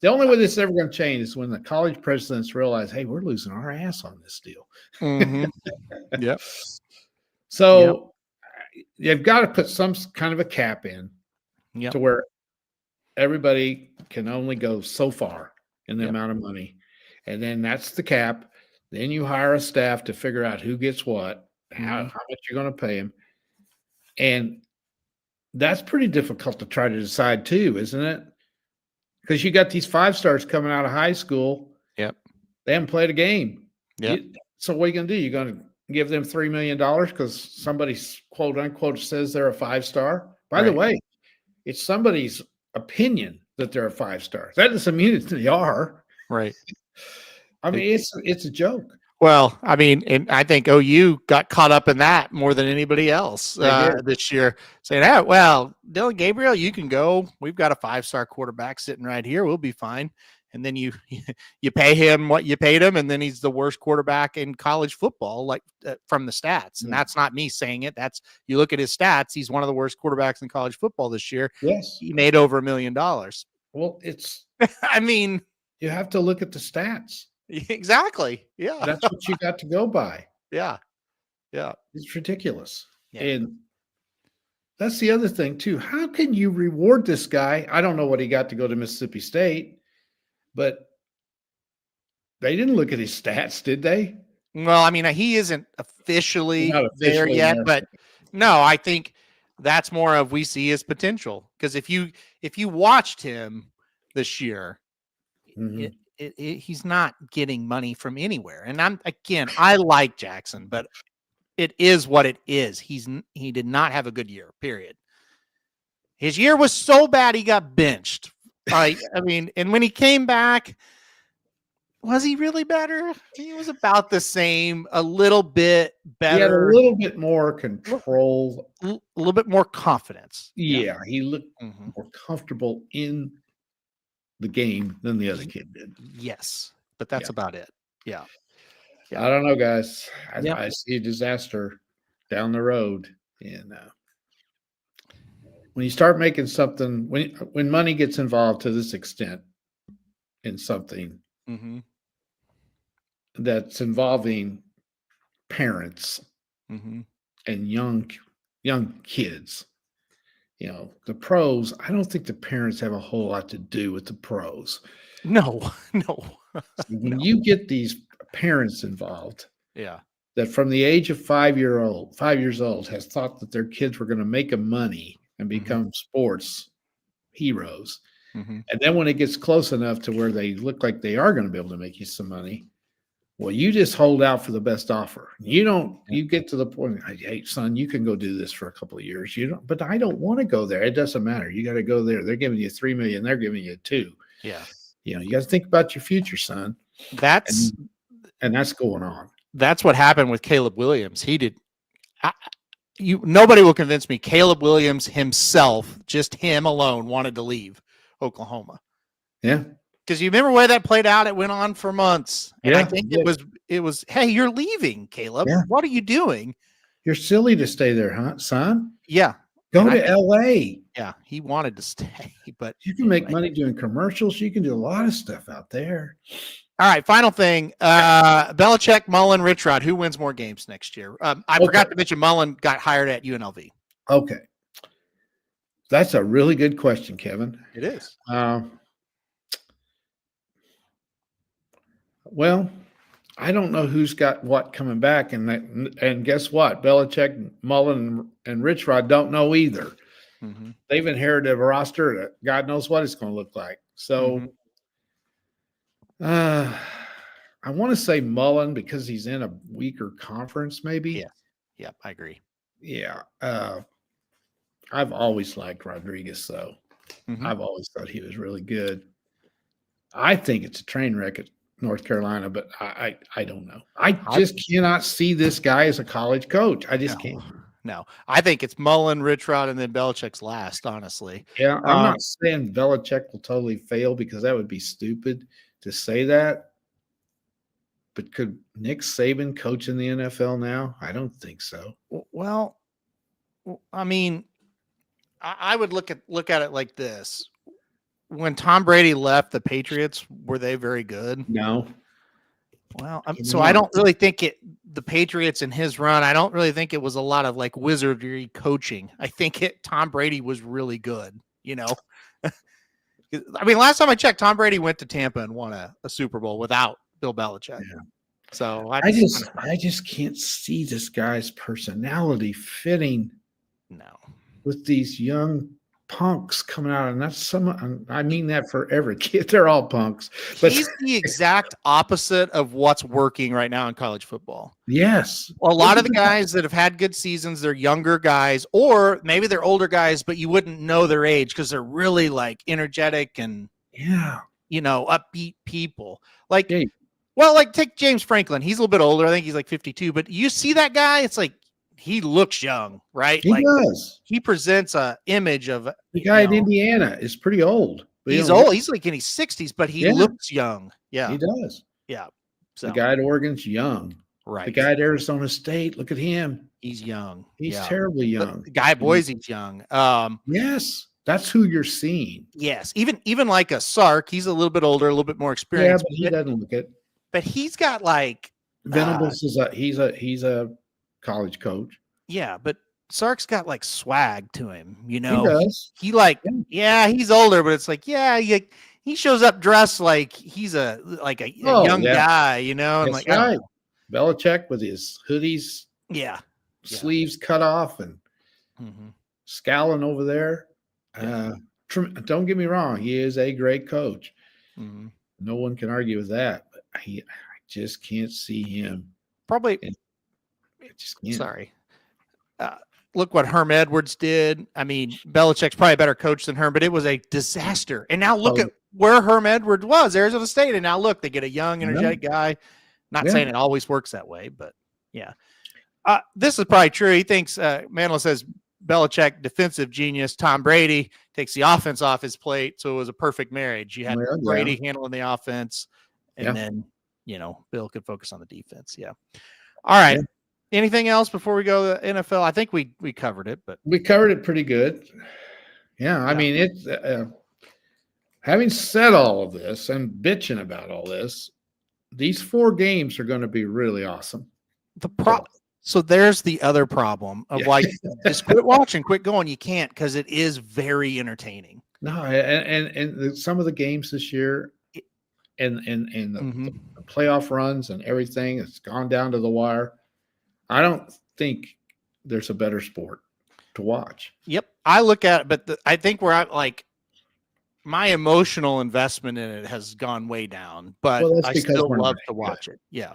The only way this is ever going to change is when the college presidents realize, hey, we're losing our ass on this deal. Mm-hmm. Yep. So you've got to put some kind of a cap in to where everybody can only go so far in the amount of money. And then that's the cap. Then you hire a staff to figure out who gets what, how much you're going to pay them. And that's pretty difficult to try to decide too, isn't it? Because you got these 5-stars coming out of high school. Yep. They haven't played a game. Yep. So what are you going to do? You're going to give them $3 million because somebody, quote unquote, says they're a 5-star? By the way, it's somebody's opinion that they're a 5-star. That doesn't mean that they are. Right. I mean, it's a joke. Well, I mean, and I think OU got caught up in that more than anybody else this year, saying, "Oh, well, Dylan Gabriel, you can go. We've got a 5-star quarterback sitting right here. We'll be fine." And then you pay him what you paid him, and then he's the worst quarterback in college football, like from the stats. And that's not me saying it. That's, you look at his stats. He's one of the worst quarterbacks in college football this year. Yes, he made over $1 million. Well, it's. I mean, you have to look at the stats. Exactly. Yeah. That's what you got to go by. Yeah. Yeah. It's ridiculous. Yeah. And that's the other thing too. How can you reward this guy? I don't know what he got to go to Mississippi State, but they didn't look at his stats, did they? Well, I mean, he isn't officially there yet, there. But no, I think that's more of, we see his potential. Because if you watched him this year, he's not getting money from anywhere. And I like Jackson, but it is what it is. He did not have a good year, period. His year was so bad he got benched. I mean, and when he came back, was he really better? He was about the same, a little bit better. He had a little bit more control. A little bit more confidence. Yeah, he looked more comfortable in the game than the other kid did. Yes, but that's about it. Yeah. I don't know, guys. I see a disaster down the road. And when you start making something, when money gets involved to this extent in something that's involving parents and young kids, you know, the pros, I don't think the parents have a whole lot to do with the pros. No. When you get these parents involved, that from the age of 5 years old has thought that their kids were going to make them money and become sports heroes. And then when it gets close enough to where they look like they are going to be able to make you some money, Well, you just hold out for the best offer. You don't. You get to the point. Hey, son, you can go do this for a couple of years. You don't. But I don't want to go there. It doesn't matter. You got to go there. They're giving you $3 million. They're giving you $2 million. Yeah. You got to think about your future, son. That's going on. That's what happened with Caleb Williams. He did. Nobody will convince me. Caleb Williams himself, just him alone, wanted to leave Oklahoma. Yeah. Because you remember the way that played out? It went on for months. And Yeah, I think it was, hey, you're leaving, Caleb. Yeah. What are you doing? You're silly to stay there, huh, son? Yeah. Go to LA. Yeah, he wanted to stay, but you can make money doing commercials. You can do a lot of stuff out there. All right, final thing. Belichick, Mullen, Rich Rod. Who wins more games next year? I forgot to mention Mullen got hired at UNLV. Okay. That's a really good question, Kevin. It is. Well, I don't know who's got what coming back, and guess what? Belichick, Mullen, and Rich Rod don't know either. Mm-hmm. They've inherited a roster that God knows what it's going to look like. So, I want to say Mullen because he's in a weaker conference, maybe. Yeah. Yep, I agree. Yeah. I've always liked Rodriguez, though. Mm-hmm. I've always thought he was really good. I think it's a train wreck at North Carolina, but I don't know. I just cannot see this guy as a college coach. I just can't. No, I think it's Mullen, Rich Rod, and then Belichick's last, honestly. Yeah, I'm not saying Belichick will totally fail because that would be stupid to say that. But could Nick Saban coach in the NFL now? I don't think so. Well, I mean, I would look at it like this. When Tom Brady left the Patriots, were they very good? No. Well, so I don't really think the Patriots in his run, I don't really think it was a lot of like wizardry coaching. I think Tom Brady was really good, you know. I mean, last time I checked, Tom Brady went to Tampa and won a Super Bowl without Bill Belichick. Yeah. So I just can't see this guy's personality fitting with these young punks coming out, and that's I mean that for every kid. They're all punks. But he's the exact opposite of what's working right now in college football. Yes. A lot of the guys that have had good seasons, they're younger guys, or maybe they're older guys, but you wouldn't know their age because they're really like energetic and upbeat people. Like, well, like take James Franklin. He's a little bit older. I think he's like 52, but you see that guy, it's like he looks young, right? He does. He presents a image of the guy in Indiana is pretty old. He's old. He's like in his 60s, but he looks young. Yeah, he does. Yeah. So the guy at Oregon's young. Right. The guy at Arizona State, look at him. He's young. He's terribly young. The guy at Boise's young. Yes, that's who you're seeing. Yes, even like a Sark, he's a little bit older, a little bit more experienced. Yeah, but he doesn't look it. But he's got like Venables is he's a college coach. Yeah, but Sark's got like swag to him, you know. He does. He's older, but it's like, he shows up dressed like he's a young guy, you know. And that's right. Belichick with his hoodies, sleeves cut off and scowling over there. Don't get me wrong, he is a great coach. Mm-hmm. No one can argue with that. But I just can't see him. Probably. Sorry. Look what Herm Edwards did. I mean, Belichick's probably a better coach than Herm, but it was a disaster. And now look at where Herm Edwards was, Arizona State. And now look, they get a young, energetic guy. Not saying it always works that way, but yeah. This is probably true. He thinks, Mantle says, Belichick, defensive genius. Tom Brady takes the offense off his plate. So it was a perfect marriage. You had Brady handling the offense, and then, Bill could focus on the defense. Yeah. All right. Yeah. Anything else before we go to the NFL? I think we covered it, but we covered it pretty good. Yeah. I mean, it's having said all of this and bitching about all this, these 4 games are going to be really awesome. So there's the other problem of like, just quit watching, quit going. You can't, because it is very entertaining. No, and some of the games this year and the playoff runs and everything, it's gone down to the wire. I don't think there's a better sport to watch. Yep. I look at it, but I think where my emotional investment in it has gone way down, but I still love to watch it. Yeah.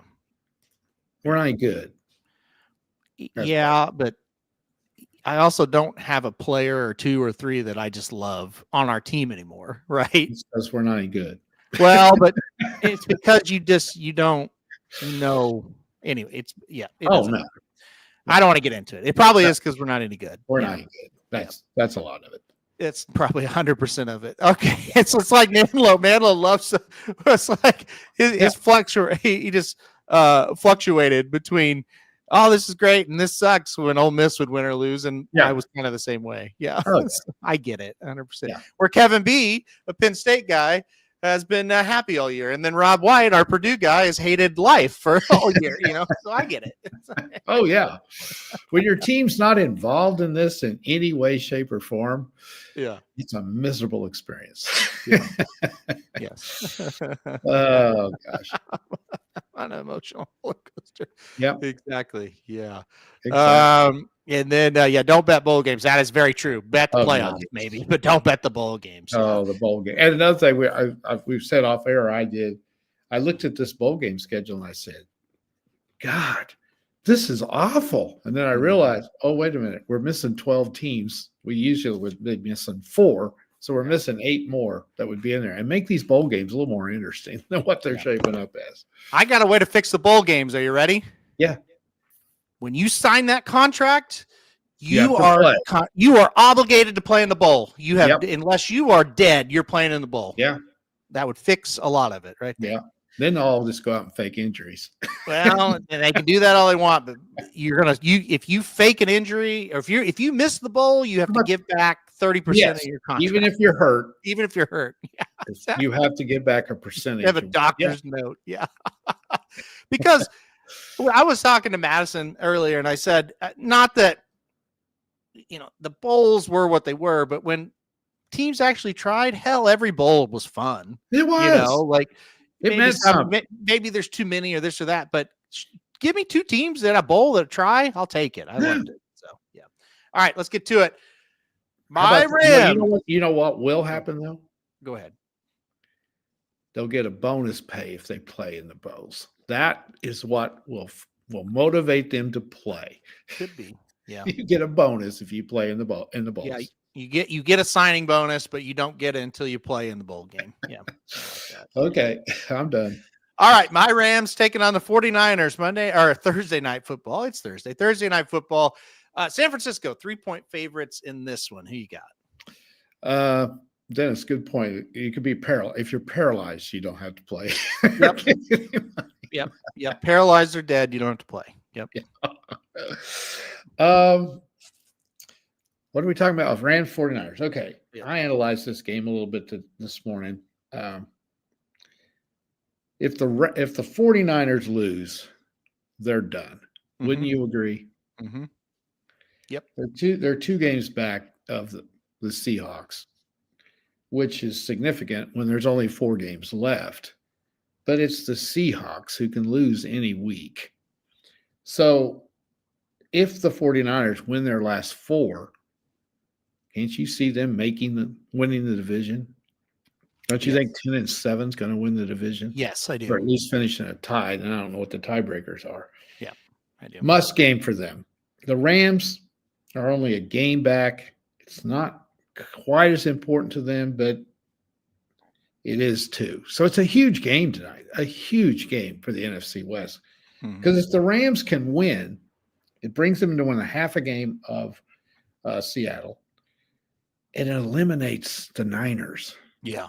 We're not good. That's Yeah, but I also don't have a player or two or three that I just love on our team anymore, right? It's because we're not any good. Well, but it's because you don't know. Anyway, it Oh, doesn't no. matter. I don't want to get into it. It probably is because we're not any good. We're not any good. That's a lot of it. It's probably 100% of it. Okay, it's like Manlow. Manlow loves. It's like his fluctuate. He just fluctuated between, oh, this is great and this sucks when Ole Miss would win or lose, and I was kind of the same way. Yeah, I get it 100%. Where Kevin B, a Penn State guy, has been happy all year, and then Rob White, our Purdue guy, has hated life for all year. So I get it. Oh yeah, when your team's not involved in this in any way, shape, or form, it's a miserable experience. Yeah. Yes. Oh gosh, an emotional roller coaster. Yep. Exactly. Yeah. Exactly. And then don't bet bowl games. That is very true. Bet the playoffs, maybe, but don't bet the bowl games. Oh, the bowl game. And another thing we've said off air, I looked at this bowl game schedule and I said, God, this is awful. And then I realized, oh, wait a minute, we're missing 12 teams. We usually would be missing 4. So we're missing 8 more that would be in there and make these bowl games a little more interesting than what they're shaping up as. I got a way to fix the bowl games. Are you ready? Yeah. When you sign that contract, you are obligated to play in the bowl. You have, unless you are dead, you're playing in the bowl. Yeah. That would fix a lot of it, right there. Yeah. Then they'll all just go out and fake injuries. Well, and they can do that all they want, but if you fake an injury or if you miss the bowl, you have to give back 30% of your contract. Even if you're hurt. Yeah. You have to give back a percentage. You have a doctor's note. Yeah. Because I was talking to Madison earlier and I said, not that, the bowls were what they were, but when teams actually tried, hell, every bowl was fun. It was. Maybe there's too many or this or that, but give me 2 teams in a bowl that try, I'll take it. I loved it. So, yeah. All right, let's get to it. My Rams. You know what will happen, though? Go ahead. They'll get a bonus pay if they play in the bowls. That is what will motivate them to play. Could be. Yeah. You get a bonus if you play in the bowls. Yeah, you get a signing bonus, but you don't get it until you play in the bowl game. Yeah. Okay, I'm done. All right, my Rams taking on the 49ers Thursday night football. It's Thursday night football. San Francisco 3-point favorites in this one. Who you got? Dennis, good point. You could be paralyzed. If you're paralyzed, you don't have to play. Yep. Paralyzed or dead, you don't have to play. Yep. What are we talking about? Rams 49ers. Okay. Yeah. I analyzed this game a little bit this morning. If the 49ers lose, they're done. Mm-hmm. Wouldn't you agree? Mm-hmm. Yep. They're 2 games back of the Seahawks, which is significant when there's only 4 games left. But it's the Seahawks who can lose any week. So if the 49ers win their last 4, can't you see them winning the division? Don't you think 10-7 is going to win the division? Yes, I do. Or at least finishing a tie. And I don't know what the tiebreakers are. Yeah, I do. Must game for them. The Rams are only a game back. It's not quite as important to them, but it is too. So it's a huge game tonight, a huge game for the NFC West. Because if the Rams can win, it brings them to win a half a game of Seattle. And it eliminates the Niners. Yeah.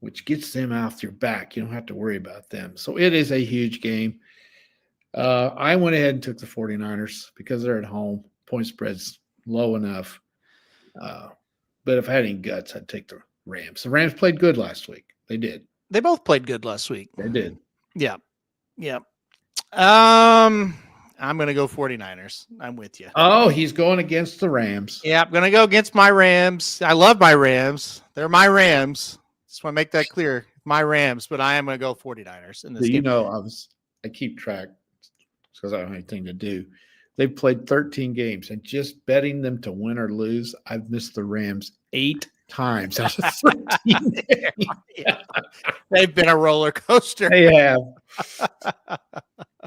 Which gets them off your back. You don't have to worry about them. So it is a huge game. I went ahead and took the 49ers because they're at home. Point spread's low enough. But if I had any guts, I'd take the Rams. The Rams played good last week. They did. They both played good last week. They did. Yeah. Yeah. I'm going to go 49ers. I'm with you. Oh, he's going against the Rams. Yeah, I'm going to go against my Rams. I love my Rams. They're my Rams. Just want to make that clear. My Rams, but I am going to go 49ers in this game. I keep track because I don't have anything to do. They've played 13 games, and just betting them to win or lose, I've missed the Rams 8 times out of 13. Yeah. They've been a roller coaster. They have.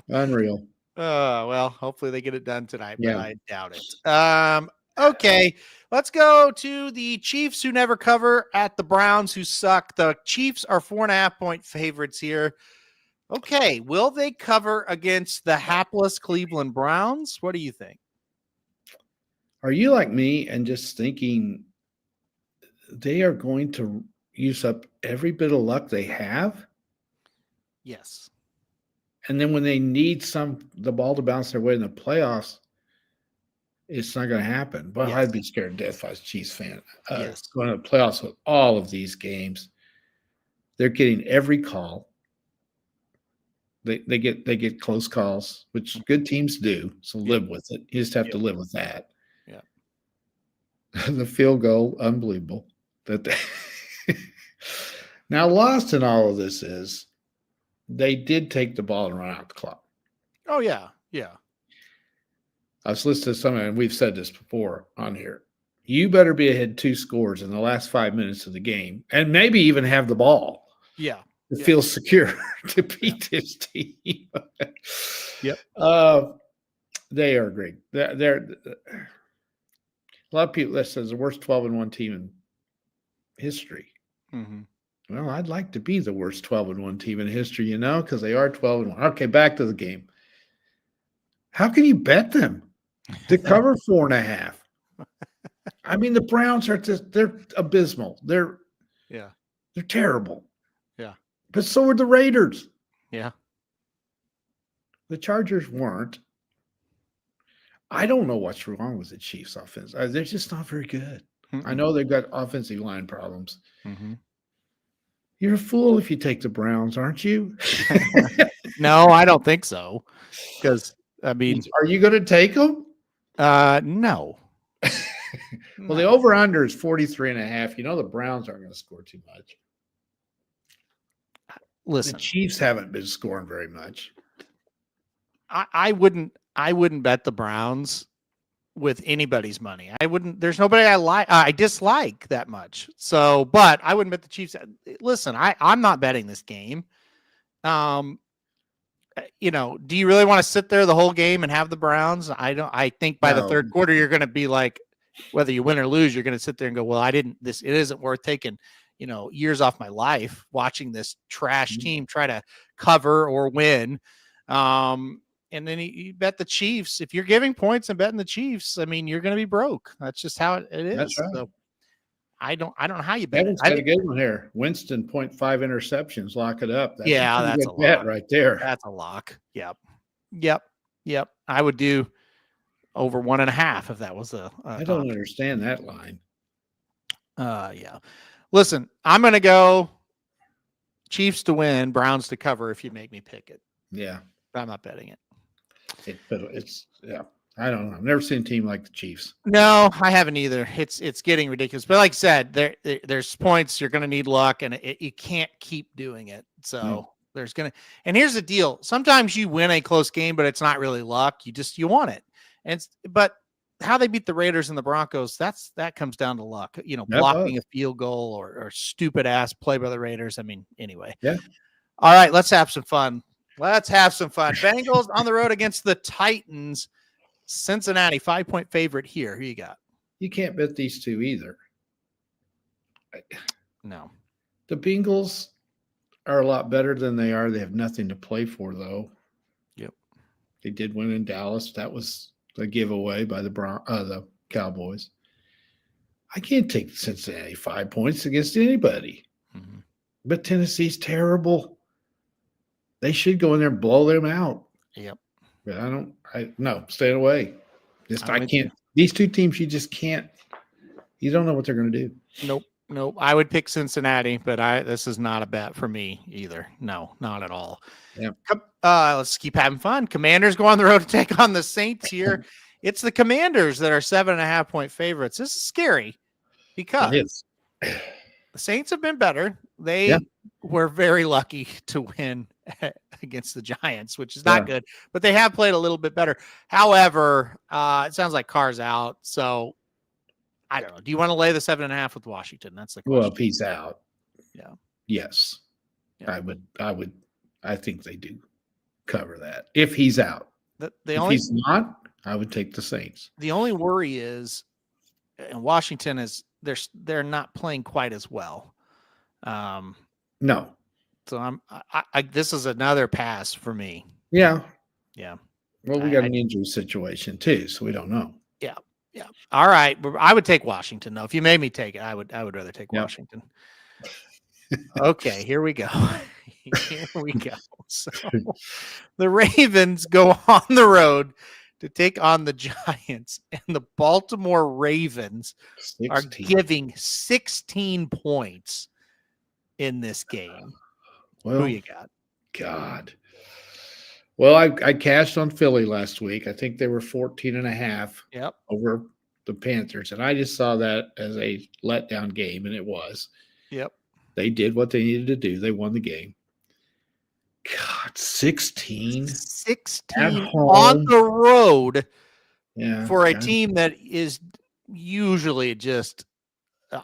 Unreal. Well, hopefully they get it done tonight, but Yeah. I doubt it. Okay, let's go to the Chiefs who never cover at the Browns who suck. The Chiefs are 4.5-point favorites here. Okay, will they cover against the hapless Cleveland Browns? What do you think? Are you like me and just thinking they are going to use up every bit of luck they have? Yes. And then when they need the ball to bounce their way in the playoffs, it's not going to happen. But Yes. I'd be scared to death if I was a Chiefs fan. Yes. Going to the playoffs with all of these games, they're getting every call. They get close calls, which good teams do. So live with it. You just have to live with that. Yeah. The field goal, unbelievable. Now, lost in all of this is they did take the ball and run out the clock. Oh, yeah. Yeah. I was listening to someone, and we've said this before on here. You better be ahead 2 scores in the last 5 minutes of the game and maybe even have the ball. Yeah. It feels secure to beat this team. Yep. They are great. They're a lot of people that says the worst 12-1 team in history. Mm-hmm. Well, I'd like to be the worst 12-1 team in history, because they are 12-1. Okay, back to the game. How can you bet them to cover 4.5? I mean, the Browns they're abysmal. They're terrible. Yeah. But so are the Raiders. Yeah. The Chargers weren't. I don't know what's wrong with the Chiefs offense. They're just not very good. Mm-mm. I know they've got offensive line problems. Mm-hmm. You're a fool if you take the Browns, aren't you? No, I don't think so. Because, I mean, are you going to take them? No. Well, the over-under is 43.5. The Browns aren't going to score too much. Listen, the Chiefs haven't been scoring very much. I wouldn't bet the Browns with anybody's money. I wouldn't. There's nobody I dislike that much. So, but I wouldn't bet the Chiefs. Listen, I'm not betting this game. Do you really want to sit there the whole game and have the Browns? I don't. I think by the third quarter you're going to be like, whether you win or lose, you're going to sit there and go, well, it isn't worth taking, years off my life watching this trash team try to cover or win. And then you bet the Chiefs. If you're giving points and betting the Chiefs, I mean, you're going to be broke. That's just how it is. That's right. So I don't know how you bet. Evan's got a good one here. Winston 0.5 interceptions. Lock it up. That's that's a bet lock right there. That's a lock. Yep. I would do over 1.5 if that was I don't understand that line. Yeah. Listen, I'm going to go Chiefs to win, Browns to cover if you make me pick it. Yeah. I'm not betting it. I don't know. I've never seen a team like the Chiefs. No, I haven't either. It's getting ridiculous. But like I said, there's points. You're going to need luck, and you can't keep doing it. So there's going to. And here's the deal: sometimes you win a close game, but it's not really luck. You want it. But how they beat the Raiders and the Broncos, that comes down to luck. Blocking a field goal or stupid ass play by the Raiders. I mean, anyway. Yeah. All right, let's have some fun. Bengals on the road against the Titans. Cincinnati, 5-point favorite here. Who you got? You can't bet these two either. No. The Bengals are a lot better than they are. They have nothing to play for, though. Yep. They did win in Dallas. That was a giveaway by the Cowboys. I can't take Cincinnati 5 points against anybody. Mm-hmm. But Tennessee's terrible. They should go in there and blow them out. Yep. But no, stay away. I can't. You. These two teams, you just can't. You don't know what they're going to do. Nope. I would pick Cincinnati, but this is not a bet for me either. No, not at all. Yep. Let's keep having fun. Commanders go on the road to take on the Saints here. It's the Commanders that are 7.5-point favorites. This is scary because the Saints have been better. They were very lucky to win against the Giants, which is not good, but they have played a little bit better. However, it sounds like Carr's out. So I don't know. Do you want to lay the 7.5 with Washington? That's the question. Well, if he's out. Yeah. Yes. Yeah. I think they do. cover that if he's out. The If only he's not, I would take the Saints. the only worry is Washington is they're not playing quite as well. No. So this is another pass for me. Yeah. Yeah. Well, we got an injury situation too, so we don't know. Yeah. Yeah. All right. But I would take Washington though. If you made me take it, I would rather take Washington. Okay, here we go. Here we go. So the Ravens go on the road to take on the Giants, and the Baltimore Ravens 16. are giving 16 points in this game. Well, who you got? God. Well, I cashed on Philly last week. I think they were 14.5 over the Panthers, and I just saw that as a letdown game, and it was. Yep. They did what they needed to do. They won the game. God, 16 on the road for a God. team that is usually just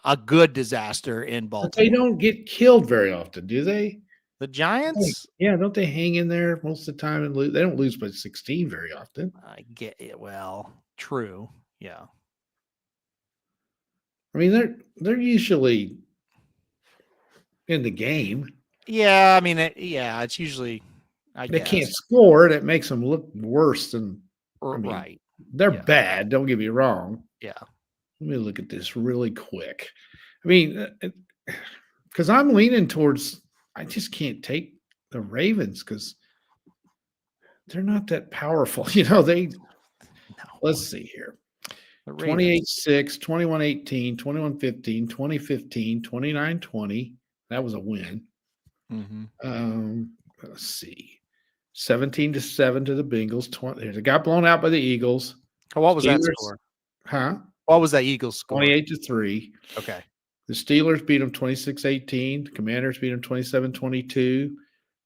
a good disaster in Baltimore. But they don't get killed very often, do they? The Giants? Yeah, don't they hang in there most of the time and lose? They don't lose by 16 very often. I get it. Well, true. Yeah. I mean, they're usually in the game. Yeah, I mean, it's usually. They can't score. That makes them look worse than. Right. They're bad. Don't get me wrong. Yeah. Let me look at this really quick. I mean, because I'm leaning towards. I just can't take the Ravens because they're not that powerful. Let's see here. 28-6, 21-18, 21-15, 20-15, 29-20. That was a win. Mm-hmm. Let's see. 17-7 to the Bengals. They got blown out by the Eagles. What was that score? Huh? What was that Eagles score? 28-3. Okay. The Steelers beat them 26-18. The Commanders beat them 27-22.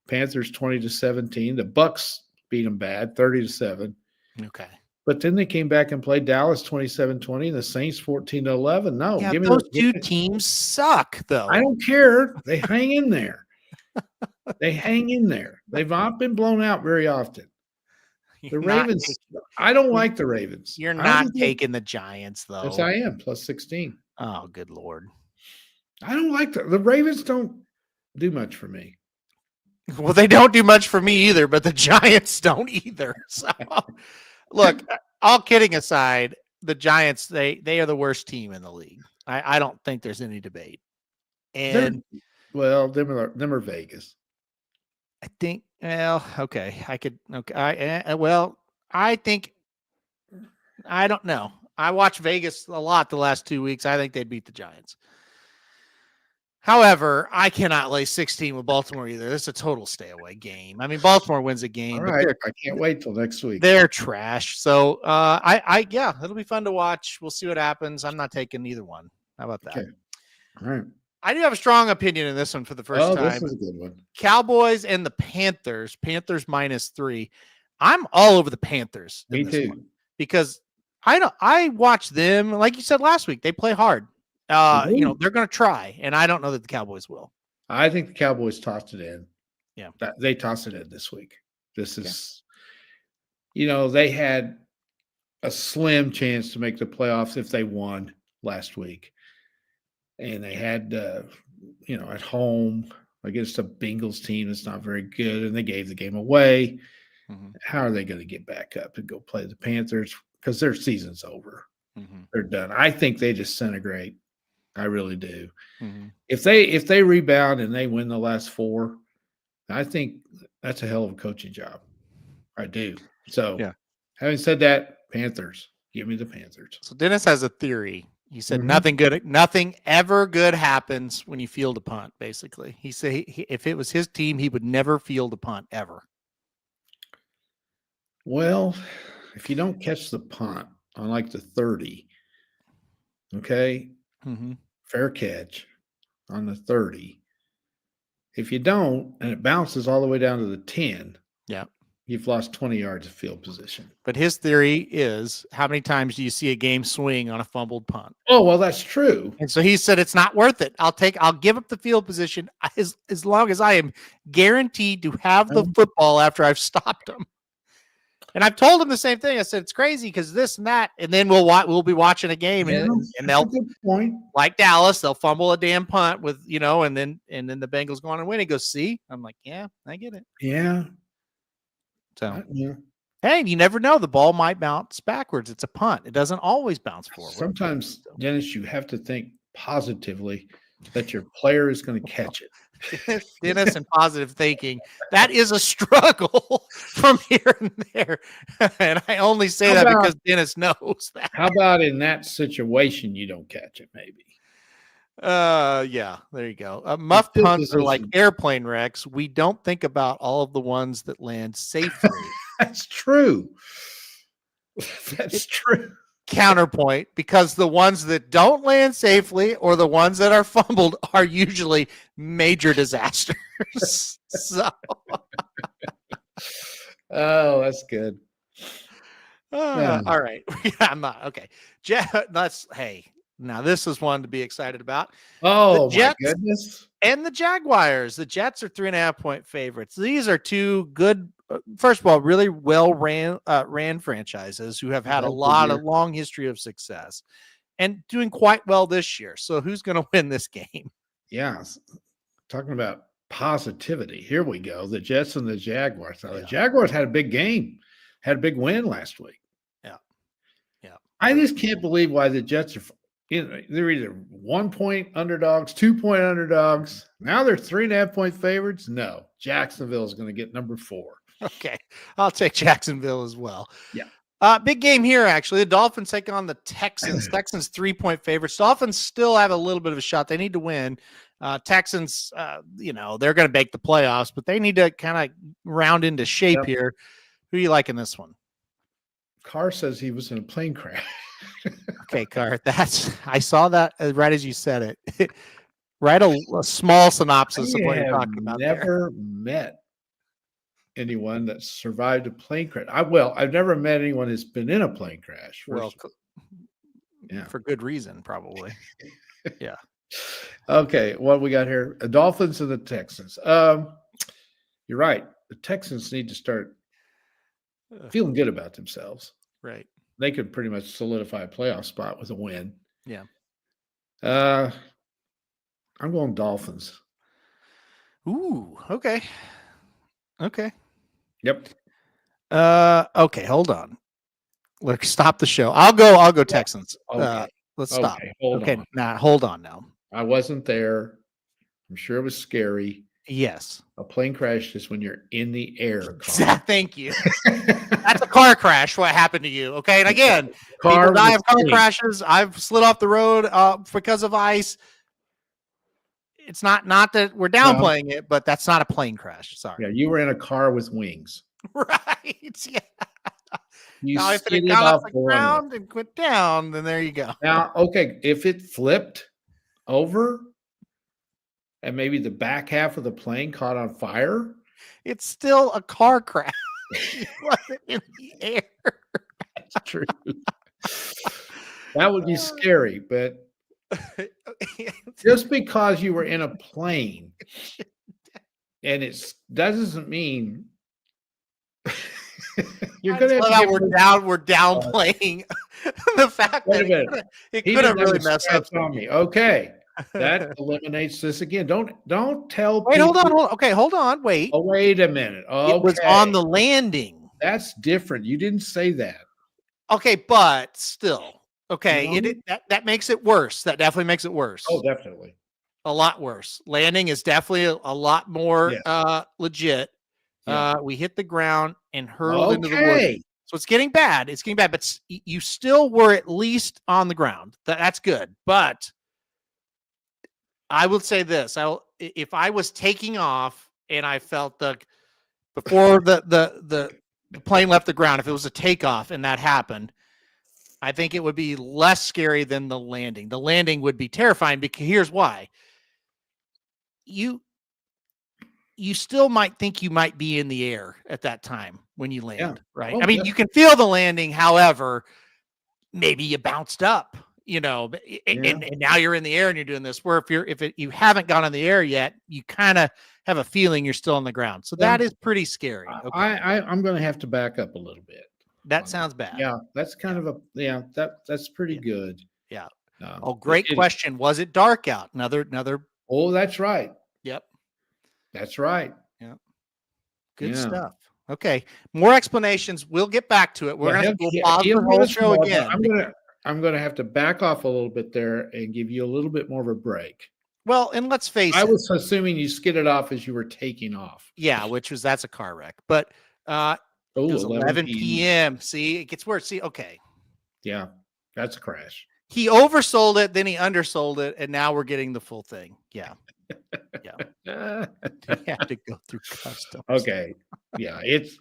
Panthers 20-17. The Bucks beat them bad 30-7. Okay. But then they came back and played Dallas 27-20 and the Saints 14-11. No, give me those two teams suck though. I don't care. They hang in there. They hang in there. They've not been blown out very often. The Ravens, I don't like the Ravens. You're not taking the Giants though. Yes, I am. Plus 16. Oh, good Lord. I don't like the Ravens don't do much for me. Well, they don't do much for me either, but the Giants don't either. So look, all kidding aside, the Giants, they are the worst team in the league. I don't think there's any debate. And them are Vegas. I think, okay. I think, I don't know. I watched Vegas a lot the last 2 weeks. I think they'd beat the Giants. However, I cannot lay 16 with Baltimore either. This is a total stay away game. I mean, Baltimore wins a game. All right. I can't wait till next week. They're trash. So it'll be fun to watch. We'll see what happens. I'm not taking either one. How about that? Okay. All right. I do have a strong opinion in this one for the first time. This is a good one. Cowboys and the Panthers. Panthers -3. I'm all over the Panthers. Me too. Because I watch them, like you said last week, they play hard. They're going to try, and I don't know that the Cowboys will. I think the Cowboys tossed it in. Yeah. They tossed it in this week. This is, they had a slim chance to make the playoffs if they won last week. And they had, at home against a Bengals team that's not very good, and they gave the game away. Mm-hmm. How are they going to get back up and go play the Panthers? Because their season's over. Mm-hmm. They're done. I think they disintegrate. I really do. Mm-hmm. If they rebound and they win the last 4, I think that's a hell of a coaching job. I do. So, having said that, Panthers. Give me the Panthers. So Dennis has a theory. He said nothing ever good happens when you field a punt, basically. He said if it was his team, he would never field a punt ever. Well, if you don't catch the punt on like the 30, okay, fair catch on the 30. If you don't, and it bounces all the way down to the 10, you've lost 20 yards of field position. But his theory is, how many times do you see a game swing on a fumbled punt? Oh, well, that's true. And so he said, it's not worth it. I'll give up the field position as long as I am guaranteed to have the football after I've stopped him. And I've told him the same thing. I said, it's crazy because this and that, and then we'll be watching a game and they'll, like Dallas, they'll fumble a damn punt with, and then the Bengals go on and win. He goes, see? I'm like, yeah, I get it. Yeah. So, hey, you never know. The ball might bounce backwards. It's a punt. It doesn't always bounce forward. Sometimes, Dennis, you have to think positively that your player is going to catch it. Dennis and positive thinking. That is a struggle from here and there. And I only say that because Dennis knows that. How about in that situation, you don't catch it, maybe? Yeah, there you go. Muff punts are like airplane wrecks. We don't think about all of the ones that land safely. That's true. That's true. Counterpoint, because the ones that don't land safely or the ones that are fumbled are usually major disasters. So, oh, that's good. All right. I'm not okay. Hey, now this is one to be excited about. Oh, my goodness. And the Jaguars. The Jets are 3.5-point favorites. These are two good, first of all, really well ran franchises who have had a long history of success and doing quite well this year. So who's going to win this game? Yeah. Talking about positivity. Here we go. The Jets and the Jaguars. Now, the Jaguars had a big game, had a big win last week. Yeah. Yeah. I just can't believe why the Jets are, they're either 1-point underdogs, 2-point underdogs. Now they're 3.5-point favorites. No, Jacksonville is going to get number 4. Okay. I'll take Jacksonville as well. Yeah. Big game here, actually. The Dolphins take on the Texans. Texans 3-point favorites. Dolphins still have a little bit of a shot. They need to win. Texans, they're going to make the playoffs, but they need to kind of round into shape here. Who do you like in this one? Carr says he was in a plane crash. Okay, Carr, I saw that right as you said it. Write a small synopsis of what you're talking about. Never met anyone that survived a plane crash. I've never met anyone that's been in a plane crash. For good reason, probably. Yeah. Okay, what we got here? The Dolphins and the Texans. You're right. The Texans need to start feeling good about themselves. Right. They could pretty much solidify a playoff spot with a win. Yeah. I'm going Dolphins. Ooh, okay. Okay. Yep. Okay, hold on. Let's stop the show. I'll go Texans. Okay. Let's stop. Hold on. Hold on now. I wasn't there. I'm sure it was scary. Yes. A plane crash is when you're in the air. Thank you. That's a car crash. What happened to you? Okay. And again, people die of car crashes. I've slid off the road because of ice. It's not that we're downplaying it, but that's not a plane crash. Sorry. Yeah, you were in a car with wings. Right. Yeah. Now, if it got off the ground and went down, then there you go. Now, okay, if it flipped over and maybe the back half of the plane caught on fire, it's still a car crash. It wasn't in the air. That's true. That would be scary, but just because you were in a plane and it doesn't mean you're going to we're downplaying the fact that it could have really messed up on me. Okay. That eliminates this again. Don't tell Wait, people. hold on. Okay, hold on. Wait. Oh, wait a minute. Okay. It was on the landing. That's different. You didn't say that. Okay, but still. Okay, that makes it worse. That definitely makes it worse. Oh, definitely. A lot worse. Landing is definitely a lot more legit. Yeah. We hit the ground and hurled into the woods. So it's getting bad. It's getting bad, but you still were at least on the ground. That's good. But I will say this: if I was taking off and I felt before the plane left the ground, if it was a takeoff and that happened, I think it would be less scary than the landing. The landing would be terrifying because here's why: you you still might think you might be in the air at that time when you land, right? Oh, I mean, yeah. you can feel the landing. However, maybe you bounced up, and now you're in the air and you're doing this. Where you haven't gone in the air yet, you kind of have a feeling you're still on the ground. So that is pretty scary. Okay. I'm going to have to back up a little bit. That sounds bad. Yeah, that's kind of that's pretty good. Yeah. Oh, great question. Was it dark out? Another. Oh, that's right. Yep. That's right. Yeah. Good stuff. Okay. More explanations. We'll get back to it. We're going to pause the whole show again. I'm going to have to back off a little bit there and give you a little bit more of a break. Well, and let's face it. I was assuming you skidded off as you were taking off. Yeah, that's a car wreck. But it was 11 p.m. See, it gets worse. See, okay. Yeah, that's a crash. He oversold it, then he undersold it, and now we're getting the full thing. Yeah. Yeah. You have to go through customs. Okay. Yeah,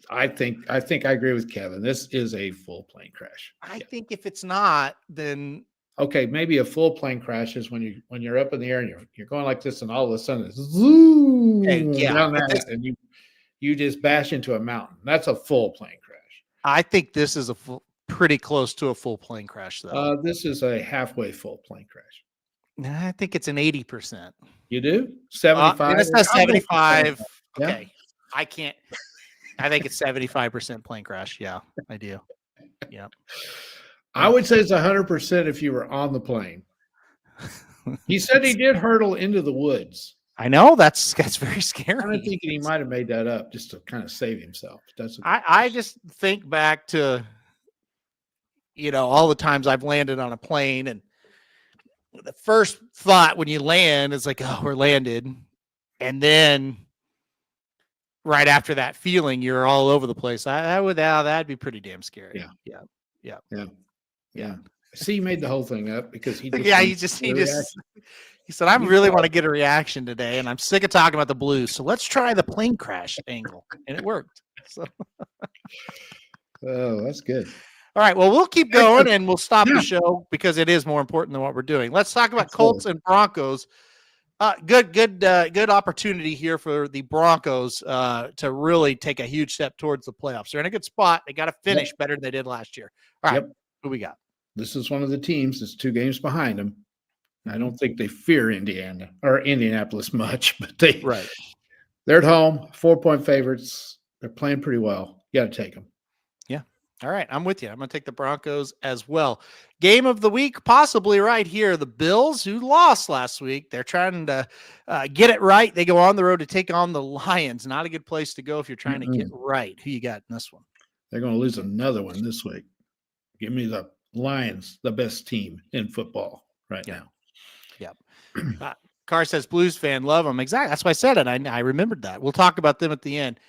I think I agree with Kevin. This is a full plane crash. I think if it's not, then okay, maybe a full plane crash is when you're up in the air and you're going like this, and all of a sudden it's zoom down that, and you just bash into a mountain. That's a full plane crash. I think this is pretty close to a full plane crash, though. This is a halfway full plane crash. I think it's an 80%. You do? 75? It says 75. Yeah. Okay. I can't. I think it's 75% plane crash. Yeah, I do. Yeah. I would say it's 100% if you were on the plane. He said he did hurtle into the woods. I know that's very scary. I'm thinking he might have made that up just to kind of save himself. I just think back to, all the times I've landed on a plane, and the first thought when you land is like, oh, we're landed. And then right after that feeling, you're all over the place. That'd be pretty damn scary. Yeah. See, he made the whole thing up because he said, I really want to get a reaction today, and I'm sick of talking about the Blues. So let's try the plane crash angle. And it worked. So oh, that's good. All right. Well, we'll keep going and we'll stop the show because it is more important than what we're doing. Let's talk about Colts and Broncos. Good opportunity here for the Broncos to really take a huge step towards the playoffs. They're in a good spot. They got to finish better than they did last year. All right. Who we got? This is one of the teams that's 2 games behind them. I don't think they fear Indiana or Indianapolis much, but they're at home, 4-point favorites. They're playing pretty well. You got to take them. Yeah. All right. I'm with you. I'm going to take the Broncos as well. Game of the week, possibly right here. The Bills, who lost last week, they're trying to get it right. They go on the road to take on the Lions. Not a good place to go if you're trying to get right. Who you got in this one? They're going to lose another one this week. Give me the Lions, the best team in football right now. Yep. Carr says, Blues fan, love them. Exactly. That's why I said it. I remembered that. We'll talk about them at the end.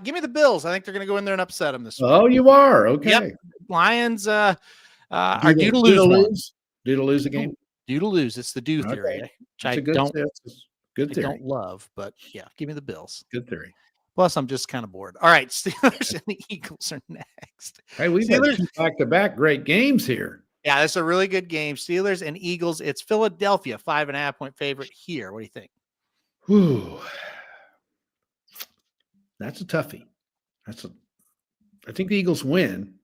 Give me the Bills. I think they're going to go in there and upset them this week. Oh, you are? Okay. Yep. Lions are due to lose. Due to lose a game? Due to lose. It's the due theory, which I don't love, but yeah, give me the Bills. Good theory. Plus, I'm just kind of bored. All right, Steelers and the Eagles are next. Hey, we've got 2 back-to-back great games here. Yeah, that's a really good game. Steelers and Eagles. It's Philadelphia, 5.5-point favorite here. What do you think? Whew. That's a toughie. I think the Eagles win.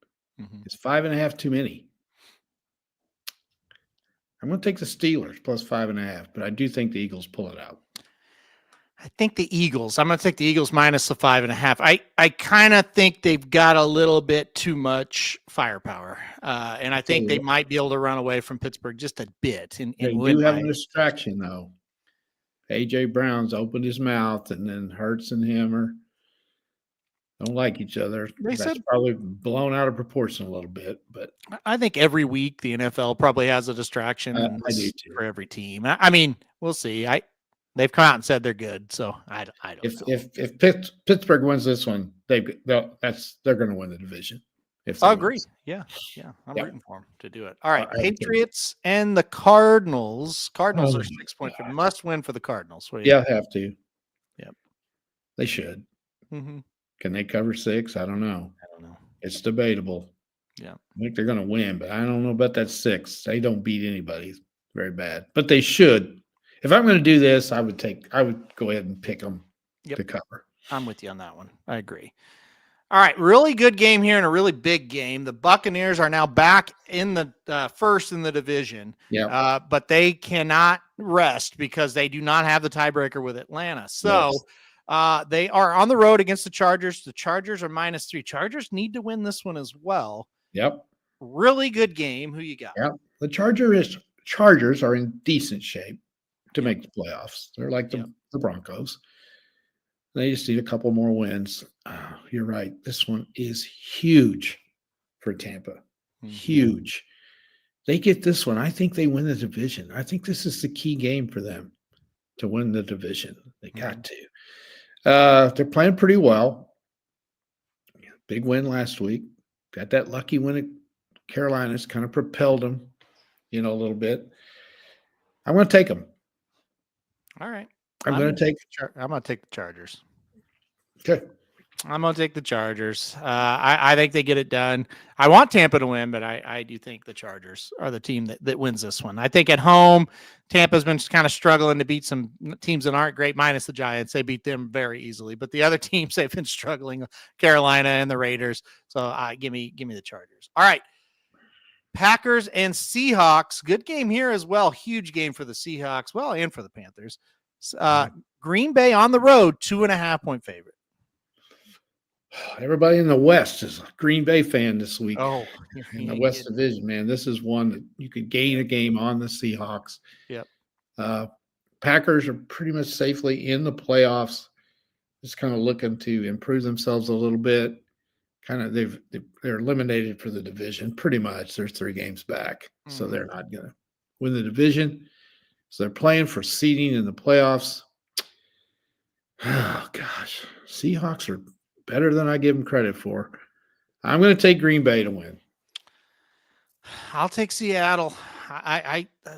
It's 5.5 too many. I'm going to take the Steelers plus 5.5, but I do think the Eagles pull it out. I think the Eagles. I'm going to take the Eagles minus the 5.5. I kind of think they've got a little bit too much firepower, and I think they might be able to run away from Pittsburgh just a bit. They do have a distraction, though. A.J. Brown's opened his mouth, and then Hurts and him don't like each other. That's probably blown out of proportion a little bit, but I think every week the NFL probably has a distraction I do too. for every team. I mean, we'll see. They've come out and said they're good, so I don't know. If Pittsburgh wins this one, they're going to win the division. I agree. Yeah, I'm rooting for them to do it. All right, Patriots and the Cardinals. Cardinals are 6-point must win for the Cardinals. Have to. Yep, they should. Mm-hmm. Can they cover 6? I don't know. It's debatable. Yeah, I think they're going to win, but I don't know about that 6. They don't beat anybody very bad, but they should. If I'm going to do this, I would go ahead and pick them to cover. I'm with you on that one. I agree. All right, really good game here and a really big game. The Buccaneers are now back in the first in the division, but they cannot rest because they do not have the tiebreaker with Atlanta. So they are on the road against the Chargers. The Chargers are -3. Chargers need to win this one as well. Yep. Really good game. Who you got? Yep. The Chargers are in decent shape to make the playoffs. They're like the Broncos. They just need a couple more wins. You're right. This one is huge for Tampa. Mm-hmm. Huge. They get this one. I think they win the division. I think this is the key game for them to win the division. They got to. They're playing pretty well. Big win last week. Got that lucky win at Carolina's kind of propelled them, a little bit. I'm going to take them. All right. I'm going to take the Chargers. Okay. I'm going to take the Chargers. I think they get it done. I want Tampa to win, but I do think the Chargers are the team that wins this one. I think at home, Tampa's been kind of struggling to beat some teams that aren't great, minus the Giants. They beat them very easily. But the other teams, they've been struggling, Carolina and the Raiders. So give me the Chargers. All right. Packers and Seahawks. Good game here as well. Huge game for the Seahawks. Well, and for the Panthers. Green Bay on the road, 2.5-point favorite. Everybody in the West is a Green Bay fan this week. Oh, in the West Division, man. This is one that you could gain a game on the Seahawks. Yep. Packers are pretty much safely in the playoffs. Just kind of looking to improve themselves a little bit. They're eliminated for the division pretty much. They're 3 games back, so they're not going to win the division. So they're playing for seeding in the playoffs. Oh gosh, Seahawks are better than I give them credit for. I'm going to take Green Bay to win. I'll take Seattle.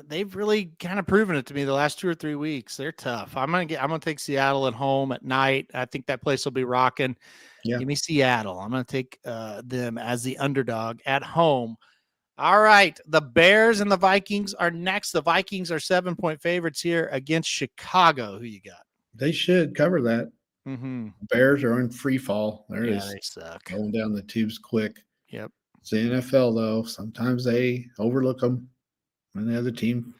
They've really kind of proven it to me the last 2 or 3 weeks. They're tough. I'm going to take Seattle at home at night. I think that place will be rocking. Yeah. Give me Seattle. I'm going to take them as the underdog at home. All right. The Bears and the Vikings are next. The Vikings are 7-point favorites here against Chicago. Who you got? They should cover that. Mm-hmm. Bears are in free fall. They suck. Going down the tubes quick. Yep. It's the NFL, though. Sometimes they overlook them when the other team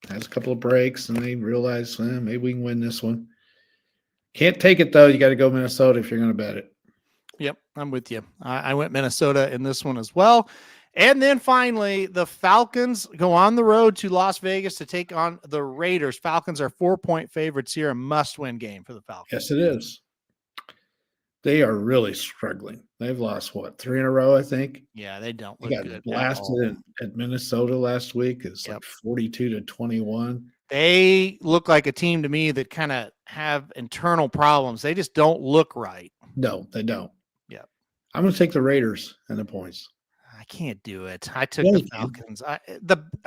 has a couple of breaks and they realize, maybe we can win this one. Can't take it, though. You got to go Minnesota if you're going to bet it. Yep, I'm with you. I went Minnesota in this one as well. And then finally, the Falcons go on the road to Las Vegas to take on the Raiders. Falcons are 4-point favorites here, a must-win game for the Falcons. Yes, it is. They are really struggling. They've lost, 3 in a row, I think? Yeah, they don't look good. They got blasted at Minnesota last week. It's like 42-21. They look like a team to me that kind of have internal problems. They just don't look right. No, they don't. Yeah. I'm going to take the Raiders and the points. I can't do it. I took the Falcons. I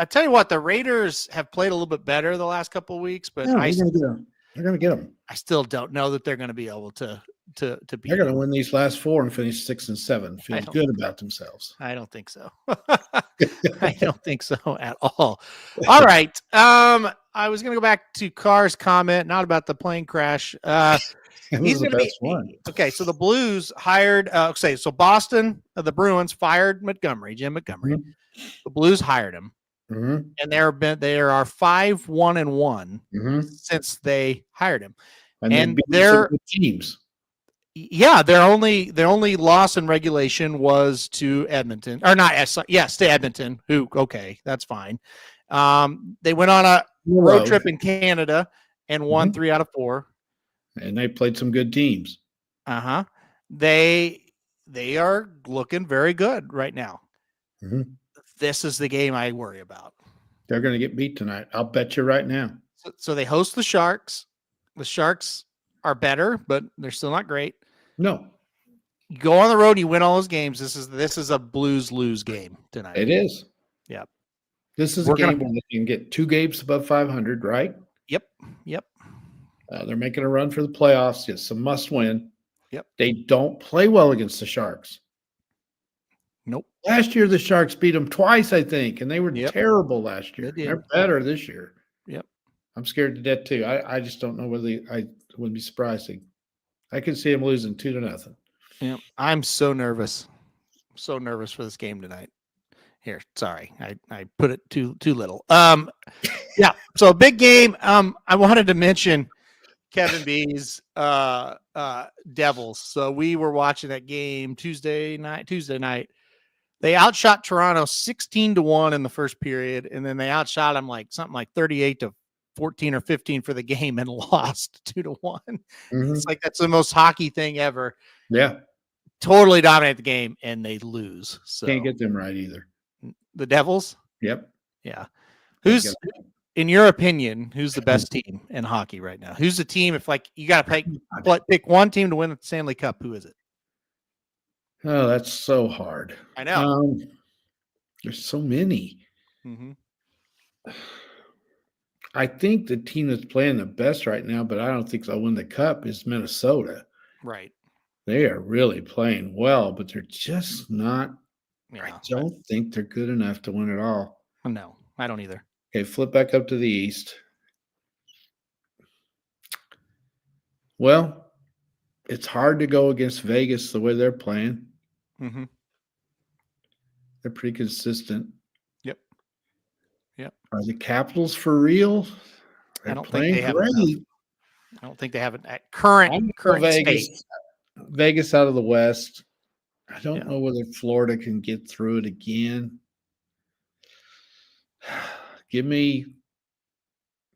tell you what, the Raiders have played a little bit better the last couple of weeks, but they're going to get them. I still don't know that they're going to be able to beat. They're going to win these last 4 and finish 6 and 7. Feel good about themselves. I don't think so. I don't think so at all. All right. I was going to go back to Carr's comment, not about the plane crash. He's going to be one. Okay. So the Blues hired. So Boston, the Bruins fired Jim Montgomery. Mm-hmm. The Blues hired him, and they are 5-1-1 since they hired him, and they're teams. Yeah, their only loss in regulation was to Edmonton, or not? Yes, to Edmonton. Who? Okay, that's fine. They went on a road trip in Canada and won 3 out of 4. And they played some good teams. They are looking very good right now. Mm-hmm. This is the game I worry about. They're going to get beat tonight. I'll bet you right now. So they host the Sharks. The Sharks are better, but they're still not great. No. You go on the road, you win all those games. This is a Blues lose game tonight. It is. Yep. This is a game where they can get 2 games above 500, right? Yep. They're making a run for the playoffs. It's a must win. Yep. They don't play well against the Sharks. Nope. Last year, the Sharks beat them twice, I think, and they were terrible last year. They're better this year. Yep. I'm scared to death, too. I just don't know whether I wouldn't be surprised. I could see them losing 2-0. Yeah, I'm so nervous. So nervous for this game tonight. Here, sorry, I put it too little. Yeah, so big game. I wanted to mention Kevin B's Devils. So we were watching that game Tuesday night. They outshot Toronto 16-1 in the first period, and then they outshot them like something like 38-14 or 15 for the game and lost 2-1. Mm-hmm. It's like that's the most hockey thing ever. Yeah. Totally dominate the game and they lose. So Can't get them right either. the Devils. Yep. Yeah. Who's, in your opinion, who's the best team in hockey right now? Who's the team? If like you got to pick one team to win the Stanley Cup, who is it? Oh, that's so hard. I know. There's so many. Mm-hmm. I think the team that's playing the best right now, but I don't think they'll win the cup, is Minnesota. Right. They are really playing well, but they're just not. Yeah, I don't think they're good enough to win it all. No, I don't either. Okay, flip back up to the East. Well, it's hard to go against Vegas the way they're playing. Mm-hmm. They're pretty consistent. Yep. Are the Capitals for real? They're I don't think they have great. enough. I don't think they have it at current Vegas, state. Vegas out of the West. I don't know whether Florida can get through it again. Give me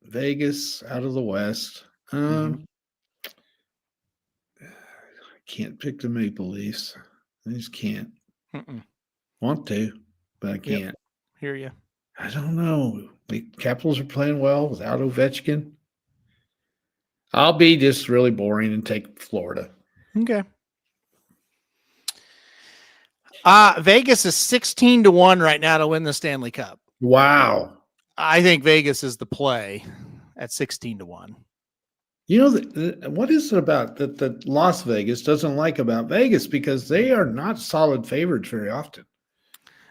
Vegas out of the West. I can't pick the Maple Leafs. I just can't. Want to, but I can't. Yep. Hear you. I don't know. The Capitals are playing well without Ovechkin. I'll be just really boring and take Florida. Okay. Vegas is 16-1 right now to win the Stanley Cup. Wow. I think Vegas is the play at 16-1. You know, what is it about that Las Vegas doesn't like about Vegas? Because they are not solid favorites very often.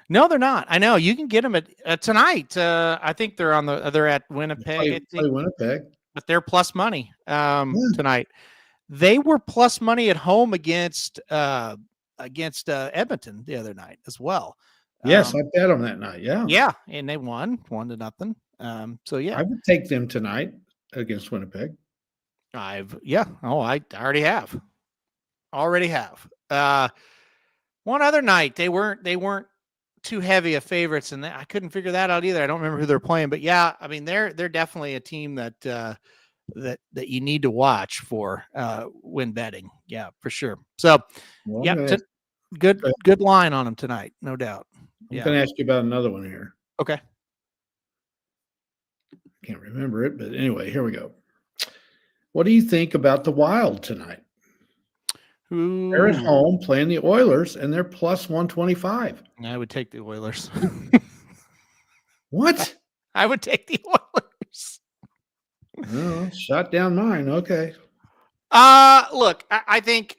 No, they're not. I know you can get them at tonight. I think they're at Winnipeg. Play Winnipeg, but they're plus money tonight. They were plus money at home against Edmonton the other night as well. Yes, I bet them that night. Yeah. Yeah, and they won 1-0. So yeah. I would take them tonight against Winnipeg. I already have. One other night they weren't too heavy of favorites, and I couldn't figure that out either. I don't remember who they're playing, but yeah, I mean they're definitely a team that you need to watch for when betting. Yeah, for sure. So good line on them tonight, no doubt. I'm going to ask you about another one here. Okay. Can't remember it, but anyway, here we go. What do you think about the Wild tonight? They're at home playing the Oilers, and they're plus 125. I would take the Oilers. What? I would take the Oilers. Oh, shot down mine. Okay. Look, I think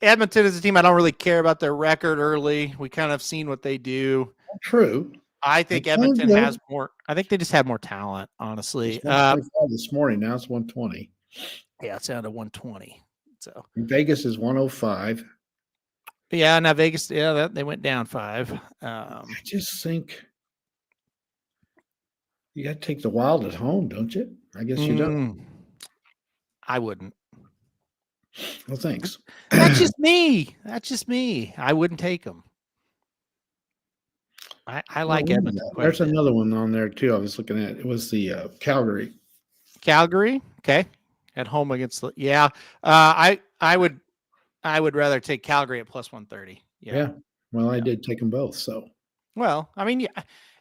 Edmonton is a team I don't really care about their record early. We kind of seen what they do. True. I think Edmonton has more. I think they just have more talent, honestly. This morning, now it's 120. Yeah, it's down to 120. So Vegas is 105. Yeah, now Vegas, they went down 5. I just think you got to take the Wild at home, don't you? I guess you don't. I wouldn't. Well, thanks. That's just me. I wouldn't take them. I like Edmonton. There's another one on there too. I was looking at it was the Calgary. Calgary, okay, at home against the I would rather take Calgary at plus 130. Yeah. Well, I did take them both. So. Well, I mean,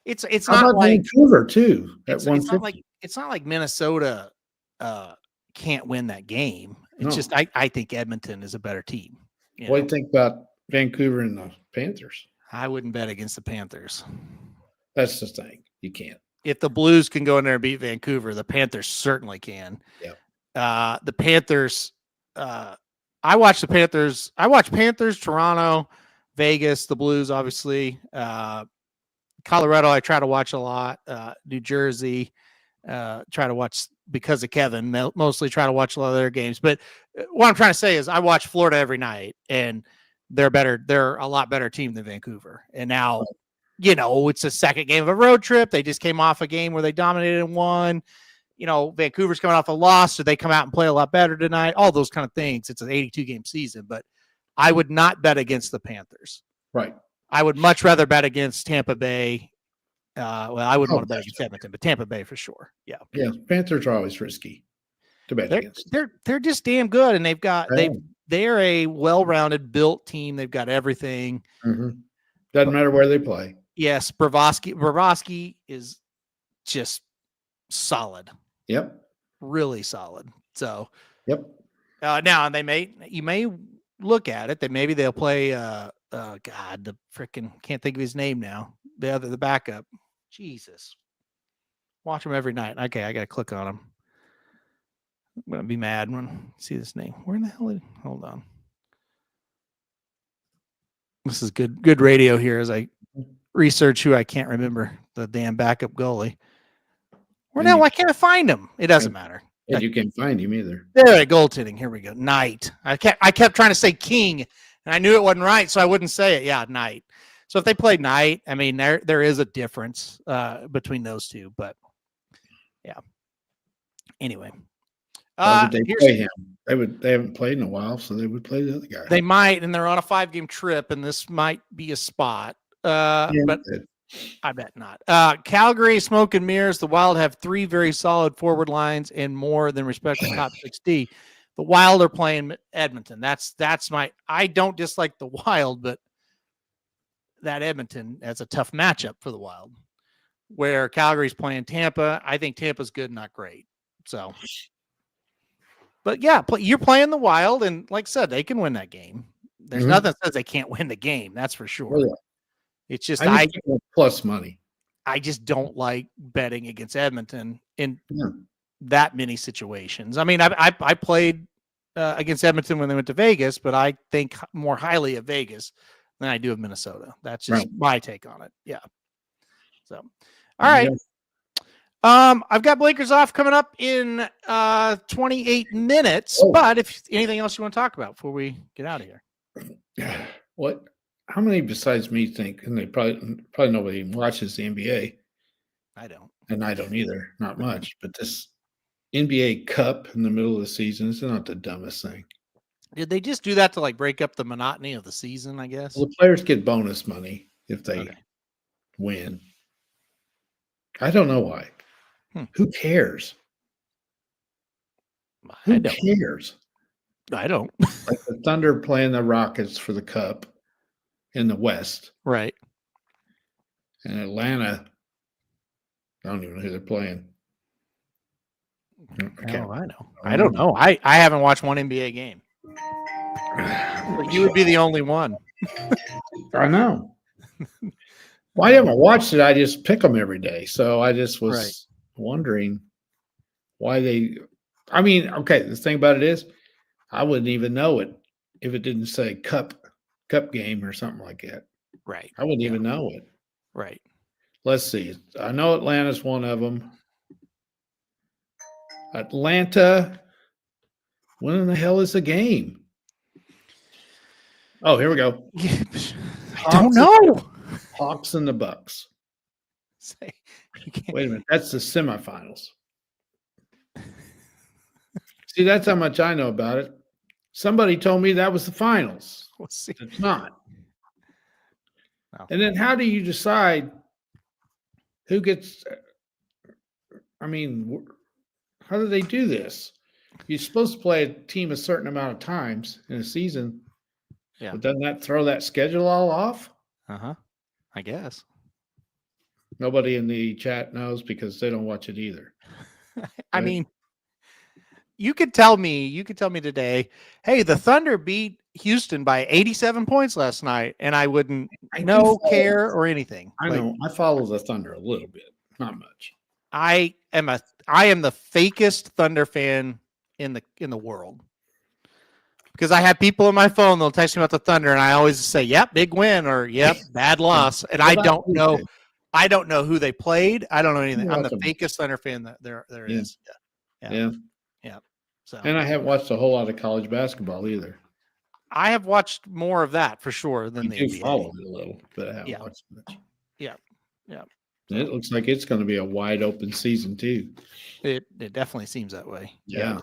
it's How not about like Vancouver too. It's not like Minnesota can't win that game. It's just I think Edmonton is a better team. What do you think about Vancouver and the Panthers? I wouldn't bet against the Panthers. That's the thing. You can't. If the Blues can go in there and beat Vancouver, the Panthers certainly can. Yeah. The Panthers, I watch the Panthers. I watch Panthers, Toronto, Vegas, the Blues, obviously. Colorado, I try to watch a lot. New Jersey. try to watch because of Kevin. Mostly try to watch a lot of their games. But what I'm trying to say is, I watch Florida every night, and they're better. They're a lot better team than Vancouver. And now, it's a second game of a road trip. They just came off a game where they dominated and won. Vancouver's coming off a loss, so they come out and play a lot better tonight. All those kind of things. It's an 82-game season, but I would not bet against the Panthers. Right. I would much rather bet against Tampa Bay. I wouldn't want to bet against Edmonton, but Tampa Bay for sure. Yeah. Yeah. Panthers are always risky to bet against. They're just damn good, and they're a well-rounded, built team. They've got everything. Mm-hmm. Doesn't matter where they play. Yes, Bravosky is just solid. Yep. Really solid. So. Yep. Now you may look at it that maybe they'll play. The freaking can't think of his name now. The backup. Jesus. Watch him every night. Okay, I gotta click on him. I'm gonna be mad when I see this name. Where in the hell? Hold on. This is good radio here as I research who I can't remember, the damn backup goalie. Why can't I find him? It doesn't matter. And you can't find him either. There, goaltending. Here we go. Knight. I kept trying to say King, and I knew it wasn't right, so I wouldn't say it. Yeah, Knight. So if they play Knight, I mean, there is a difference between those two, but yeah. Anyway, would they play him? They haven't played in a while, so they would play the other guy. They might, and they're on a 5-game trip, and this might be a spot. But I bet not. Calgary, smoke and mirrors. The Wild have 3 very solid forward lines and more than respective top 6D. The Wild are playing Edmonton. That's I don't dislike the Wild, but that Edmonton, that's a tough matchup for the Wild. Where Calgary's playing Tampa, I think Tampa's good, not great. So, but yeah, you're playing the Wild, and like I said, they can win that game. There's nothing that says they can't win the game. That's for sure. Yeah. It's just I plus money. I just don't like betting against Edmonton in that many situations. I mean, I played against Edmonton when they went to Vegas, but I think more highly of Vegas than I do of Minnesota. That's just my take on it. Yeah. So, all right. I've got Blinkers Off coming up in 28 minutes. But if anything else you want to talk about before we get out of here, what? How many besides me think? And they probably nobody even watches the NBA. I don't, and I don't either. Not much. But this NBA Cup in the middle of the season is not the dumbest thing. Did they just do that to like break up the monotony of the season? I guess. Well, the players get bonus money if they win. I don't know why. Who cares? Who cares? I don't. Like the Thunder playing the Rockets for the Cup in the West. Right. And Atlanta, I don't even know who they're playing. I know. I don't know. I haven't watched one NBA game. But you would be the only one. I know. Well, I haven't watched it. I just pick them every day. So I just was wondering why they – I mean, okay, the thing about it is I wouldn't even know it if it didn't say cup game or something like that. Right. I wouldn't even know it. Right. Let's see. I know Atlanta's one of them. Atlanta. When in the hell is the game? Oh, here we go. I don't know. Hawks and the Bucks. Wait a minute. That's the semifinals. See, that's how much I know about it. Somebody told me that was the finals. We'll see. It's not. No. And then how do you decide who gets – I mean, how do they do this? You're supposed to play a team a certain amount of times in a season. Yeah. But doesn't that throw that schedule all off? Uh-huh. I guess. Nobody in the chat knows because they don't watch it either. I mean, you could tell me today, hey, the Thunder beat Houston by 87 points last night, and I wouldn't care or anything. I know. I follow the Thunder a little bit, not much. I am the fakest Thunder fan in the world. Because I have people on my phone, they'll text me about the Thunder, and I always say, yep, big win, or yep, bad loss. And I don't know. I don't know who they played. I don't know anything. You're I'm the welcome. fakest Thunder fan that there Yeah. is. Yeah. So And I haven't watched a whole lot of college basketball either. I have watched more of that for sure than the I do NBA. follow it a little, but I haven't Yeah. watched much. Yeah. And it looks like it's going to be a wide open season too. It definitely seems that way. Yeah.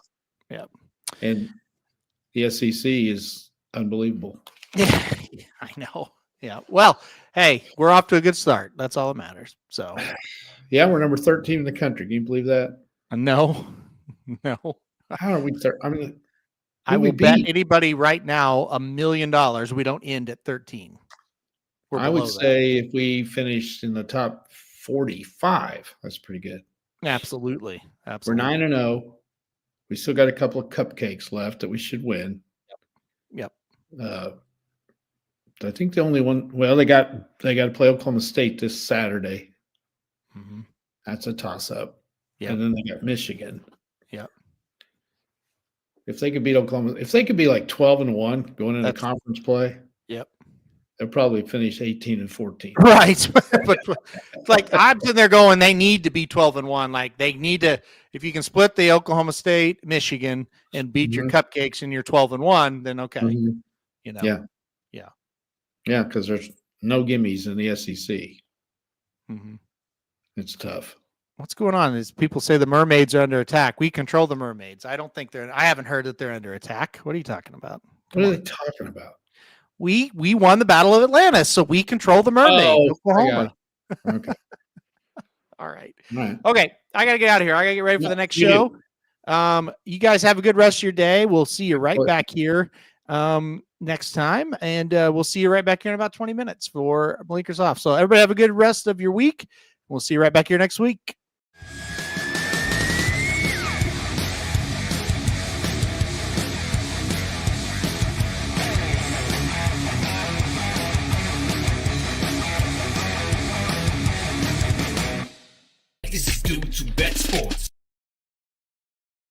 Yeah. And the SEC is unbelievable. Yeah, I know. Yeah. Well, hey, we're off to a good start. That's all that matters. So, Yeah, we're number 13 in the country. Can you believe that? no. How are we? I mean, I who we will bet beat? anybody right now $1 million we don't end at 13. We're I would below that. say if we finished in the top 45, that's pretty good. Absolutely. We're Absolutely. 9-0. We still got a couple of cupcakes left that we should win. Yep. I think the only one. Well, they got to play Oklahoma State this Saturday. Mhm. That's a toss up. Yep. And then they got Michigan. Yep. If they could beat Oklahoma, if they could be like 12-1 going into That's- conference play, Yep. they'll probably finish 18-14. Right. but like I'm sitting there going, they need to be 12-1. Like they need to, if you can split the Oklahoma State, Michigan, and beat your cupcakes and you're 12-1, then okay. Mhm. You know. Yeah. Yeah. Yeah, because there's no gimmies in the SEC. Mhm. It's tough. What's going on is people say the Mermaids are under attack. We control the Mermaids. I don't think I haven't heard that they're under attack. What are you talking about? What are they talking about? We won the Battle of Atlantis, so we control the Mermaids. Oklahoma. Okay. All right. All right. Okay. I got to get out of here. I got to get ready for the next you show. You guys have a good rest of your day. We'll see you right What? back here next time. And we'll see you right back here in about 20 minutes for Blinkers Off. So everybody have a good rest of your week. We'll see you right back here next week.